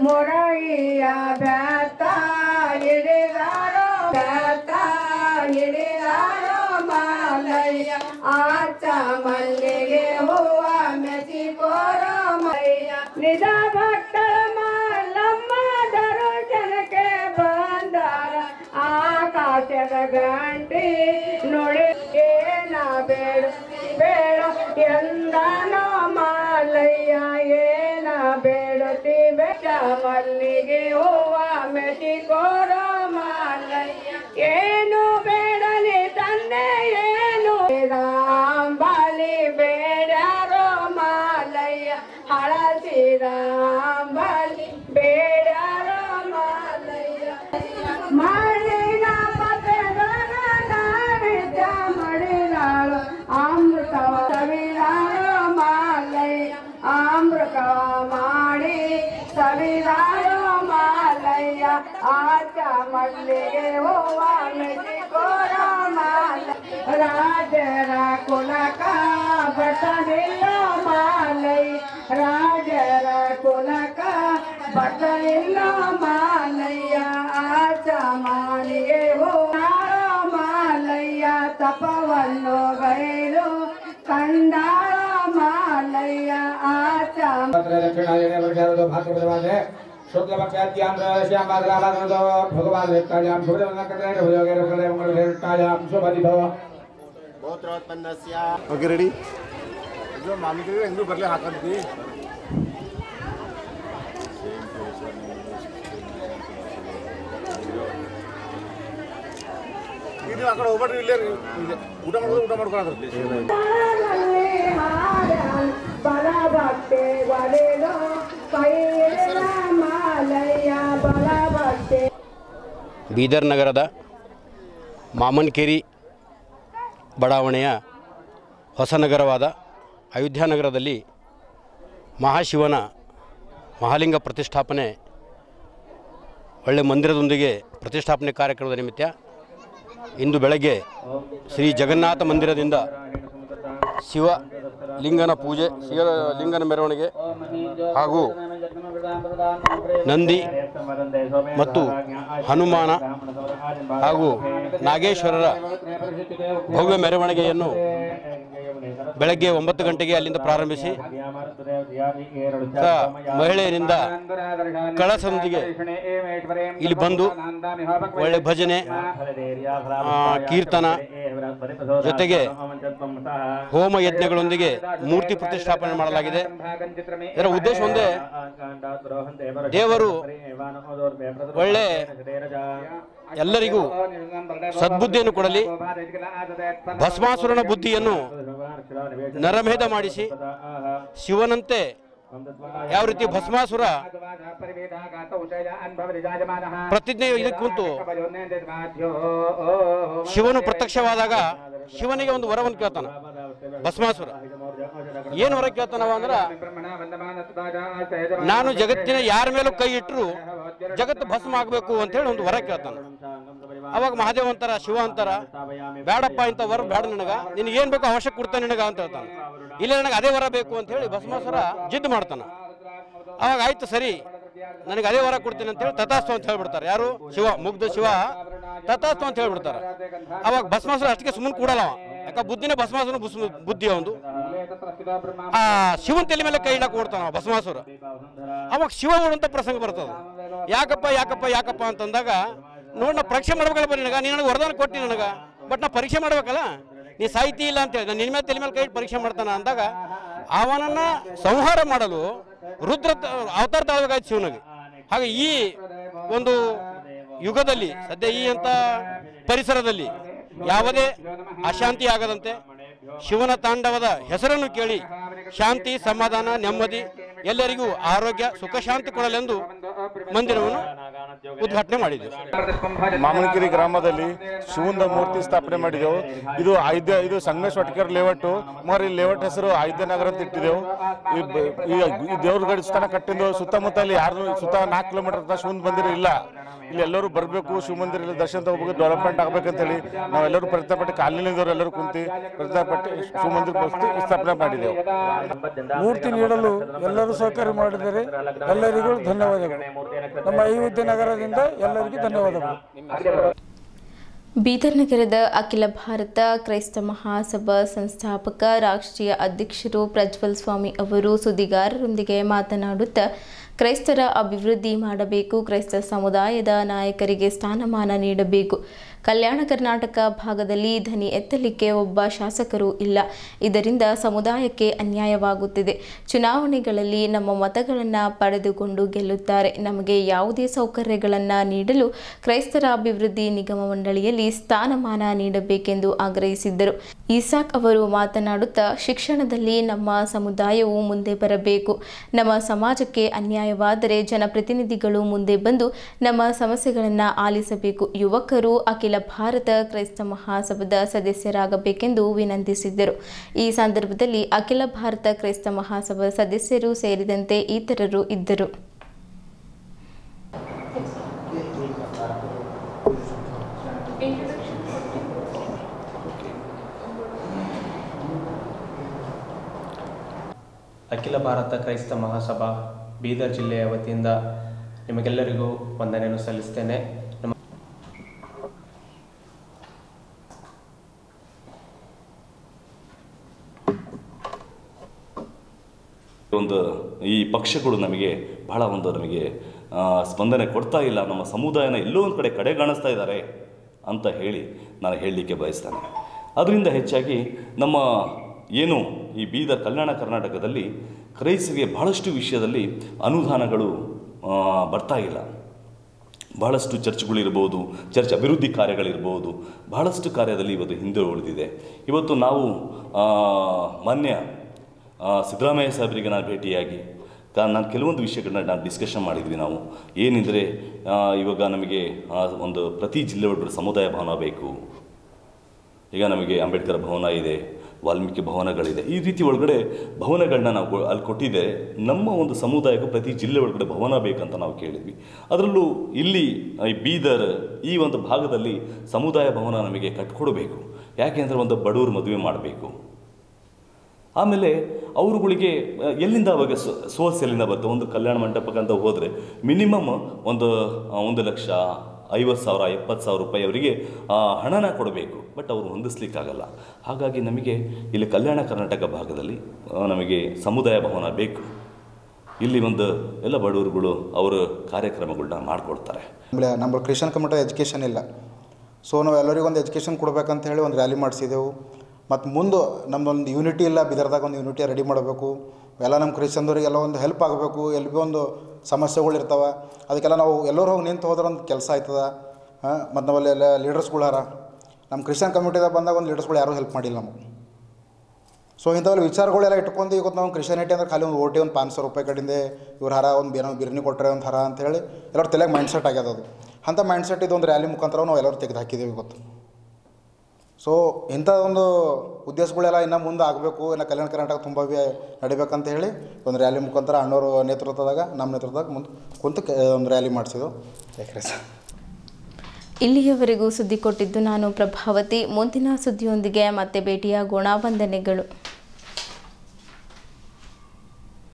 ಮೊರಗಿಯ ಬ್ಯಾತ ಹಿಡಿದಾರೋ ಮಾಲಯ್ಯ ಆಚ ಮಲ್ಲಿಗೆ ಹೂವ ಮೆಚ್ಚಿಕೋರೋ ಮಯ್ಯ. ನಿಜ ಭಕ್ತರ ಮಲ್ಲಮ್ಮ ದರ್ಶನಕ್ಕೆ ಬಂದಾರ. ಆಕಾಶದ ಗಂಟಿ ನೋಡಿ ಏನ ಬೇಡ ಬೇಡ ಎಂದನೋ ಮಾಲಯ್ಯ. ಏನ ಬೇಡತಿ ಬೆಟ್ಟ ಮಲ್ಲಿಗೆ ಹೂವ ಮೆಚ್ಚಿಕೋರೋ ಮಾಲಯ್ಯ. ಏನು ಬೇಡನೆ ತಂದೆ ಏನು ಅಂಬಲಿ ಬೇಡ್ಯಾರೋ ಮಾಲಯ್ಯ. ಹಳಸಿದ ಅಂಬಲಿ ಬೇಡ್ಯಾರೋ ಮಾಲಯ್ಯ. ಮಾಡಿನ ಪತ್ರಗಳ ನಾವಿದ್ದ ಮಡಿದಾಳು ಅಮೃತವ ಸವಿದಾರೋ ಮಾಲಯ್ಯ. ಅಮೃತವ ಮಾಡಿ ಸವಿದಾರೋ ಮಾಲಯ್ಯ. ಆಚ ಮಲ್ಲಿಗೆ ಹೂವ ಮೆಚ್ಚಿಕೋರೋ ಮಾಲಯ್ಯ. ರಾಜರ ಕುಲಕ ಬಸವಿಲ್ಲ ಮಾಲಯ್ಯ. ರಾಜರ ಕುಲಕ ಬಸವಿಲ್ಲ ಮಾಲಯ್ಯ. ಆಚ ಮಲ್ಲಿಗೆ ಹೂವ ಮಾಲಯ್ಯ. ತಪವನ್ನು ಗೈದು ಕಂದಾಳ ಮಾಲಯ್ಯ. ಆಚ ಓಕೆ ರೆಡಿ ಮಾಮಿಗೆ ಹೆಂಗೂ ಬರಲಿ ಹಾಕಂತೀವಿ. ಇದು ಆ ಕಡೆ ಹೋಗ್ಬೇಡ್ರಿ, ಇಲ್ಲೇ ಊಟ ಮಾಡೋದು ಊಟ ಮಾಡ್ಕೊಳ್ಳೋದು. ಬೀದರ್ ನಗರದ ಮಾಮನ್ಕೇರಿ ಬಡಾವಣೆಯ ಹೊಸ ನಗರವಾದ ಅಯೋಧ್ಯ ನಗರದಲ್ಲಿ ಮಹಾಶಿವನ ಮಹಾಲಿಂಗ ಪ್ರತಿಷ್ಠಾಪನೆ ಒಳ್ಳೆ ಮಂದಿರದೊಂದಿಗೆ ಪ್ರತಿಷ್ಠಾಪನೆ ಕಾರ್ಯಕ್ರಮದ ನಿಮಿತ್ತ ಇಂದು ಬೆಳಗ್ಗೆ ಶ್ರೀ ಜಗನ್ನಾಥ ಮಂದಿರದಿಂದ ಶಿವಲಿಂಗನ ಪೂಜೆ, ಶಿವಲಿಂಗನ ಮೆರವಣಿಗೆ ಹಾಗೂ ನಂದಿ ಮತ್ತು ಹನುಮಾನ ಹಾಗೂ ನಾಗೇಶ್ವರರ ಭವ್ಯ ಮೆರವಣಿಗೆಯನ್ನು ಬೆಳಗ್ಗೆ 9 ಗಂಟೆಗೆ ಅಲ್ಲಿಂದ ಪ್ರಾರಂಭಿಸಿ ಮಹಿಳೆಯರಿಂದ ಕಳಸದೊಂದಿಗೆ ಇಲ್ಲಿ ಬಂದು ಒಳ್ಳೆ ಭಜನೆ, ಕೀರ್ತನ ಜೊತೆಗೆ ಹೋಮ ಯಜ್ಞಗಳೊಂದಿಗೆ ಮೂರ್ತಿ ಪ್ರತಿಷ್ಠಾಪನೆ ಮಾಡಲಾಗಿದೆ. ಇದರ ಉದ್ದೇಶ ಒಂದೇ, ದೇವರು ಒಳ್ಳೆ ಎಲ್ಲರಿಗೂ ಸದ್ಬುದ್ಧಿಯನ್ನು ಕೊಡಲಿ, ಭಸ್ಮಾಸುರನ ಬುದ್ಧಿಯನ್ನು ನರಮೇಧ ಮಾಡಿಸಿ ಶಿವನಂತೆ ಯಾವ ರೀತಿ ಭಸ್ಮಾಸುರ ಪ್ರತಿಜ್ಞೆ ಇದಕ್ಕೆ ಕುಂತು ಶಿವನು ಪ್ರತ್ಯಕ್ಷವಾದಾಗ ಶಿವನಿಗೆ ಒಂದು ವರವನ್ನು ಕೇಳ್ತಾನ ಭಸ್ಮಾಸುರ. ಏನು ಹೊರ ಕೇಳ್ತಾನವ ಅಂದ್ರೆ, ನಾನು ಜಗತ್ತಿನ ಯಾರ ಮೇಲೂ ಕೈ ಇಟ್ಟರು ಜಗತ್ತು ಭಸ್ಮ ಆಗಬೇಕು ಅಂತೇಳಿ ಒಂದು ಹೊರ ಕೇಳ್ತಾನೆ. ಅವಾಗ ಮಹಾದೇವ ಅಂತಾರ, ಶಿವ ಅಂತಾರ, ಬೇಡಪ್ಪ ಇಂಥ ವರ ಬೇಡ, ನಿನಗೇನು ಬೇಕು ಅವಶ್ಯಕ ಕೊಡ್ತಾನೆ ನಿನಗ ಅಂತ ಹೇಳ್ತಾನೆ. ಇಲ್ಲ ನನಗೆ ಅದೇ ವರ ಬೇಕು ಅಂತ ಹೇಳಿ ಭಸ್ಮಾಸುರ ಜಿದ್ದು ಮಾಡ್ತಾನೆ. ಅವಾಗ ಆಯ್ತು ಸರಿ ನನಗೆ ಅದೇ ವರ ಕೊಡ್ತೀನಿ ಅಂತೇಳಿ ತಥಾಸ್ತು ಅಂತ ಹೇಳ್ಬಿಡ್ತಾರೆ. ಯಾರು? ಶಿವ, ಮುಗ್ಧ ಶಿವ ತಥಾಸ್ತು ಅಂತ ಹೇಳ್ಬಿಡ್ತಾರೆ. ಅವಾಗ ಭಸ್ಮಾಸುರ ಅಷ್ಟಕ್ಕೆ ಸುಮ್ಮನೆ ಕೂಡಲ್ಲ, ಯಾಕೆ ಬುದ್ಧಿನೇ ಭಸ್ಮಾಸುರ ಬುದ್ಧಿ ಅವನು. ಆ ಶಿವನ ತಲೆ ಮೇಲೆ ಕೈ ಇಡಕ್ಕೆ ಕೊಡ್ತಾನ ಭಸ್ಮಾಸುರ. ಅವಾಗ ಶಿವ ಓಡುವಂಥ ಪ್ರಸಂಗ ಬರ್ತದೆ. ಯಾಕಪ್ಪ ಯಾಕಪ್ಪ ಯಾಕಪ್ಪ ಅಂತಂದಾಗ, ನೋಡಿ ನಾ ಪರೀಕ್ಷೆ ಮಾಡ್ಬೇಕಲ್ಲ ನಿನಗ, ನೀನು ನನಗೆ ವರದಾನ ಕೊಟ್ಟಿ ನನಗ, ಬಟ್ ನಾ ಪರೀಕ್ಷೆ ಮಾಡ್ಬೇಕಲ್ಲ, ನೀ ಸಾಹಿತಿ ಇಲ್ಲ ಅಂತೇಳಿ ನಾನು ನಿನ್ನ ಮೇಲೆ ತಲೆ ಮೇಲೆ ಕೈ ಇಟ್ಟು ಪರೀಕ್ಷೆ ಮಾಡ್ತಾನ ಅಂದಾಗ ಅವನನ್ನು ಸಂಹಾರ ಮಾಡಲು ರುದ್ರ ಅವತಾರ ತಾಳಬೇಕಾಯ್ತು ಶಿವನಿಗೆ. ಹಾಗೆ ಈ ಒಂದು ಯುಗದಲ್ಲಿ ಸದ್ಯ ಈ ಅಂತ ಪರಿಸರದಲ್ಲಿ ಯಾವುದೇ ಅಶಾಂತಿ ಆಗದಂತೆ ಶಿವನ ತಾಂಡವದ ಹೆಸರನ್ನು ಕೇಳಿ ಶಾಂತಿ, ಸಮಾಧಾನ, ನೆಮ್ಮದಿ, ಎಲ್ಲರಿಗೂ ಆರೋಗ್ಯ, ಸುಖ, ಶಾಂತಿ ಕೊಡಲೆಂದು ಮಂದಿರವನ್ನು ಉದ್ಘಾಟನೆ ಮಾಡಿದ್ದೆವು. ಮಾಮನಕೆರೆ ಗ್ರಾಮದಲ್ಲಿ ಶಿವನ ಮೂರ್ತಿ ಸ್ಥಾಪನೆ ಮಾಡಿದೆವು. ಇದು ಸಂಗಮೇಶ್ ವಟ್ಕರ್ ಲೇಔಟು, ಈ ಲೇಔಟ್ ಹೆಸರು ಆಯುಧ್ಯ ನಗರ ಅಂತ ಇಟ್ಟಿದ್ದೆವು. ಈ ದೇವ್ರಗಡಿ ಸ್ಥಾನ ಕಟ್ಟಿದ್ದು ಸುತ್ತಮುತ್ತಲಿ ಯಾರು ಸುತ್ತ 4 ಕಿಲೋಮೀಟರ್ ಶಿವನ ಮಂದಿರ ಇಲ್ಲ. ಇಲ್ಲಿ ಎಲ್ಲರೂ ಬರಬೇಕು, ಶಿವ ಮಂದಿರ ದರ್ಶನ ತಗೋಬೇಕು, ಡೆವಲಪ್ಮೆಂಟ್ ಆಗ್ಬೇಕಂತೇಳಿ ನಾವೆಲ್ಲರೂ ಪ್ರಯತ್ನಪಟ್ಟು ಕಾಲನಿದವರು ಎಲ್ಲರೂ ಕುಂತು ಪ್ರಯತ್ನಪಟ್ಟು ಶಿವ ಮಂದಿರ ಸ್ಥಾಪನೆ ಮಾಡಿದೆವು. ಮೂರ್ತಿ ನೀಡಲು ಎಲ್ಲರೂ ಸಹಕಾರ ಮಾಡಿದರೆ ಎಲ್ಲರಿಗೂ ಧನ್ಯವಾದಗಳು. ನಮ್ಮ ಅಯೋಧ್ಯ ನಗರದಿಂದ ಎಲ್ಲರಿಗೂ ಧನ್ಯವಾದಗಳು. ಬೀದರ್ ನಗರದ ಅಖಿಲ ಭಾರತ ಕ್ರೈಸ್ತ ಮಹಾಸಭಾ ಸಂಸ್ಥಾಪಕ ರಾಷ್ಟ್ರೀಯ ಅಧ್ಯಕ್ಷರು ಪ್ರಜ್ವಲ್ ಸ್ವಾಮಿ ಅವರು ಸುದ್ದಿಗಾರರೊಂದಿಗೆ ಮಾತನಾಡುತ್ತಾ, ಕ್ರೈಸ್ತರ ಅಭಿವೃದ್ಧಿ ಮಾಡಬೇಕು, ಕ್ರೈಸ್ತ ಸಮುದಾಯದ ನಾಯಕರಿಗೆ ಸ್ಥಾನಮಾನ ನೀಡಬೇಕು. ಕಲ್ಯಾಣ ಕರ್ನಾಟಕ ಭಾಗದಲ್ಲಿ ಧ್ವನಿ ಎತ್ತಲಿಕ್ಕೆ ಒಬ್ಬ ಶಾಸಕರು ಇಲ್ಲ. ಇದರಿಂದ ಸಮುದಾಯಕ್ಕೆ ಅನ್ಯಾಯವಾಗುತ್ತಿದೆ. ಚುನಾವಣೆಗಳಲ್ಲಿ ನಮ್ಮ ಮತಗಳನ್ನು ಪಡೆದುಕೊಂಡು ಗೆಲ್ಲುತ್ತಾರೆ. ನಮಗೆ ಯಾವುದೇ ಸೌಕರ್ಯಗಳನ್ನು ನೀಡಲು ಕ್ರೈಸ್ತರ ಅಭಿವೃದ್ಧಿ ನಿಗಮ ಮಂಡಳಿಯಲ್ಲಿ ಸ್ಥಾನಮಾನ ನೀಡಬೇಕೆಂದು ಆಗ್ರಹಿಸಿದ್ದರು. ಇಸಾಕ್ ಅವರು ಮಾತನಾಡುತ್ತಾ, ಶಿಕ್ಷಣದಲ್ಲಿ ನಮ್ಮ ಸಮುದಾಯವು ಮುಂದೆ ಬರಬೇಕು. ನಮ್ಮ ಸಮಾಜಕ್ಕೆ ಅನ್ಯಾಯವಾದರೆ ಜನಪ್ರತಿನಿಧಿಗಳು ಮುಂದೆ ಬಂದು ನಮ್ಮ ಸಮಸ್ಯೆಗಳನ್ನು ಆಲಿಸಬೇಕು. ಯುವಕರು ಅಖಿಲ ಭಾರತ ಕ್ರೈಸ್ತ ಮಹಾಸಭಾದ ಸದಸ್ಯರಾಗಬೇಕೆಂದು ವಿನಂತಿಸಿದ್ದರು. ಈ ಸಂದರ್ಭದಲ್ಲಿ ಅಖಿಲ ಭಾರತ ಕ್ರೈಸ್ತ ಮಹಾಸಭಾ ಸದಸ್ಯರು ಸೇರಿದಂತೆ ಇತರರು ಇದ್ದರು. ಅಖಿಲ ಭಾರತ ಕ್ರೈಸ್ತ ಮಹಾಸಭಾ ಬೀದರ್ ಜಿಲ್ಲೆಯ ವತಿಯಿಂದ ನಿಮಗೆಲ್ಲರಿಗೂ ವಂದನೆಯನ್ನು ಸಲ್ಲಿಸ್ತೇನೆ. ಈ ಪಕ್ಷಗಳು ನಮಗೆ ಬಹಳ ನಮಗೆ ಸ್ಪಂದನೆ ಕೊಡ್ತಾ ಇಲ್ಲ, ನಮ್ಮ ಸಮುದಾಯನ ಎಲ್ಲೋ ಒಂದು ಕಡೆಗಾಣಿಸ್ತಾ ಇದ್ದಾರೆ ಅಂತ ಹೇಳಿ ನಾನು ಹೇಳಲಿಕ್ಕೆ ಬಯಸ್ತೇನೆ. ಅದರಿಂದ ಹೆಚ್ಚಾಗಿ ನಮ್ಮ ಏನು ಈ ಬೀದರ್ ಕಲ್ಯಾಣ ಕರ್ನಾಟಕದಲ್ಲಿ ಕ್ರೈಸ್ತರಿಗೆ ಬಹಳಷ್ಟು ವಿಷಯದಲ್ಲಿ ಅನುದಾನಗಳು ಬರ್ತಾ ಇಲ್ಲ. ಬಹಳಷ್ಟು ಚರ್ಚ್ಗಳಿರ್ಬೋದು, ಚರ್ಚ್ ಅಭಿವೃದ್ಧಿ ಕಾರ್ಯಗಳಿರ್ಬೋದು, ಬಹಳಷ್ಟು ಕಾರ್ಯದಲ್ಲಿ ಇವತ್ತು ಹಿಂದೆ ಉಳಿದಿದೆ. ಇವತ್ತು ನಾವು ಮಾನ್ಯ ಸಿದ್ದರಾಮಯ್ಯ ಸಾಹೇಬರಿಗೆ ನಾನು ಭೇಟಿಯಾಗಿ ನಾನು ಕೆಲವೊಂದು ವಿಷಯಗಳನ್ನ ನಾನು ಡಿಸ್ಕಷನ್ ಮಾಡಿದ್ವಿ. ನಾವು ಏನೆಂದರೆ ಇವಾಗ ನಮಗೆ ಒಂದು ಪ್ರತಿ ಜಿಲ್ಲೆ ಒಳಗಡೆ ಸಮುದಾಯ ಭವನ ಬೇಕು. ಈಗ ನಮಗೆ ಅಂಬೇಡ್ಕರ್ ಭವನ ಇದೆ, ವಾಲ್ಮೀಕಿ ಭವನಗಳಿದೆ. ಈ ರೀತಿ ಒಳಗಡೆ ಭವನಗಳನ್ನ ನಾವು ಅಲ್ಲಿ ಕೊಟ್ಟಿದ್ದೆ. ನಮ್ಮ ಒಂದು ಸಮುದಾಯಕ್ಕೂ ಪ್ರತಿ ಜಿಲ್ಲೆ ಒಳಗಡೆ ಭವನ ಬೇಕಂತ ನಾವು ಕೇಳಿದ್ವಿ. ಅದರಲ್ಲೂ ಇಲ್ಲಿ ಬೀದರ್ ಈ ಒಂದು ಭಾಗದಲ್ಲಿ ಸಮುದಾಯ ಭವನ ನಮಗೆ ಕಟ್ಕೊಡ್ಬೇಕು. ಯಾಕೆಂದರೆ ಒಂದು ಬಡವರು ಮದುವೆ ಮಾಡಬೇಕು. ಆಮೇಲೆ ಅವರುಗಳಿಗೆ ಎಲ್ಲಿಂದ ಅವಾಗ ಸೋರ್ಸ್ ಎಲ್ಲಿಂದ ಬರುತ್ತೆ? ಒಂದು ಕಲ್ಯಾಣ ಮಂಟಪಕ್ಕಂತ ಹೋದರೆ ಮಿನಿಮಮ್ ಒಂದು 1,50,000 70,000 ರೂಪಾಯಿ ಅವರಿಗೆ ಹಣನ ಕೊಡಬೇಕು. ಬಟ್ ಅವರು ಹೊಂದಿಸ್ಲಿಕ್ಕಾಗಲ್ಲ. ಹಾಗಾಗಿ ನಮಗೆ ಇಲ್ಲಿ ಕಲ್ಯಾಣ ಕರ್ನಾಟಕ ಭಾಗದಲ್ಲಿ ನಮಗೆ ಸಮುದಾಯ ಭವನ ಬೇಕು. ಇಲ್ಲಿ ಒಂದು ಎಲ್ಲ ಬಡವರುಗಳು ಅವರ ಕಾರ್ಯಕ್ರಮಗಳನ್ನ ಮಾಡಿಕೊಡ್ತಾರೆ. ನಮ್ಮ ಕ್ರಿಶ್ಚಿಯನ್ ಕಮ್ಯುನಿಟಿ ಎಜುಕೇಷನ್ ಇಲ್ಲ. ಸೊ ನಾವು ಎಲ್ಲರಿಗೂ ಒಂದು ಎಜುಕೇಷನ್ ಕೊಡಬೇಕಂತ ಹೇಳಿ ಒಂದು ರ್ಯಾಲಿ ಮಾಡಿಸಿದೆವು. ಮತ್ತು ಮುಂದೆ ನಮ್ಮದೊಂದು ಯೂನಿಟಿ ಇಲ್ಲ, ಬೀದರ್ದಾಗ ಒಂದು ಯೂನಿಟಿ ರೆಡಿ ಮಾಡಬೇಕು. ಎಲ್ಲ ನಮ್ಮ ಕ್ರಿಶ್ಚಿಯನ್ದವ್ರಿಗೆಲ್ಲ ಒಂದು ಹೆಲ್ಪ್ ಆಗಬೇಕು. ಎಲ್ಲಿ ಭೀ ಒಂದು ಸಮಸ್ಯೆಗಳು ಇರ್ತಾವೆ, ಅದಕ್ಕೆಲ್ಲ ನಾವು ಎಲ್ಲರೂ ಹೋಗಿ ನಿಂತು ಹೋದ್ರೆ ಒಂದು ಕೆಲಸ ಆಯ್ತದ. ಮತ್ತು ನಾವಲ್ಲಿ ಎಲ್ಲ ಲೀಡರ್ಸ್ಗಳಾರ ನಮ್ಮ ಕ್ರಿಶ್ಚಿಯನ್ ಕಮ್ಯುನಿಟಿದಾಗ ಬಂದಾಗ ಒಂದು ಲೀಡರ್ಸ್ಗಳು ಯಾರೂ ಹೆಲ್ಪ್ ಮಾಡಿಲ್ಲ ನಮಗೆ. ಸೊ ಇಂಥವೆಲ್ಲ ವಿಚಾರಗಳೆಲ್ಲ ಇಟ್ಕೊಂಡು ಇವತ್ತು ನಾವು ಕ್ರಿಶ್ಚಿಯಾನಿಟಿ ಅಂದ್ರೆ ಖಾಲಿ ಒಂದು ಓಟಿ ಒಂದು 500 ರೂಪಾಯಿ ಕಡಿಂದೆ ಇವ್ರು ಹರ ಒಂದು ಬಿರಿಯಾನಿ ಕೊಟ್ಟರೆ ಒಂದು ಹರ ಅಂಥೇಳಿ ಎಲ್ಲರೂ ತಲೆಗೆ ಮೈಂಡ್ಸೆಟ್ ಆಗ್ಯದ. ಅದು ಅಂಥ ಮೈಂಡ್ಸೆಟ್ ಇದೊಂದು ರ್ಯಾಲಿ ಮುಖಾಂತರ ನಾವು ಎಲ್ಲರೂ ತೆಗೆದು ಹಾಕಿದ್ದೇವೆ ಇವತ್ತು. ಸೊ ಇಂಥ ಒಂದು ಉದ್ದೇಶಗಳೆಲ್ಲ ಇನ್ನು ಮುಂದೆ ಆಗಬೇಕು, ಇನ್ನು ಕಲ್ಯಾಣ ಕರ್ನಾಟಕ ತುಂಬ ನಡಿಬೇಕಂತ ಹೇಳಿ ಒಂದು ರ್ಯಾಲಿ ಮುಖಾಂತರ ಅಣ್ಣವರು ನೇತೃತ್ವದಾಗ ನಮ್ಮ ನೇತೃತ್ವದಾಗ ಮುಂದೆ ಕುಂತು ಒಂದು ರ್ಯಾಲಿ ಮಾಡಿಸಿದ್ದು. ಯಾಕೆ ಸರ್ ಇಲ್ಲಿಯವರೆಗೂ ಸುದ್ದಿ ಕೊಟ್ಟಿದ್ದು ನಾನು ಪ್ರಭಾವತಿ. ಮುಂದಿನ ಸುದ್ದಿಯೊಂದಿಗೆ ಮತ್ತೆ ಭೇಟಿಯಾಗೋಣ. ವಂದನೆಗಳು.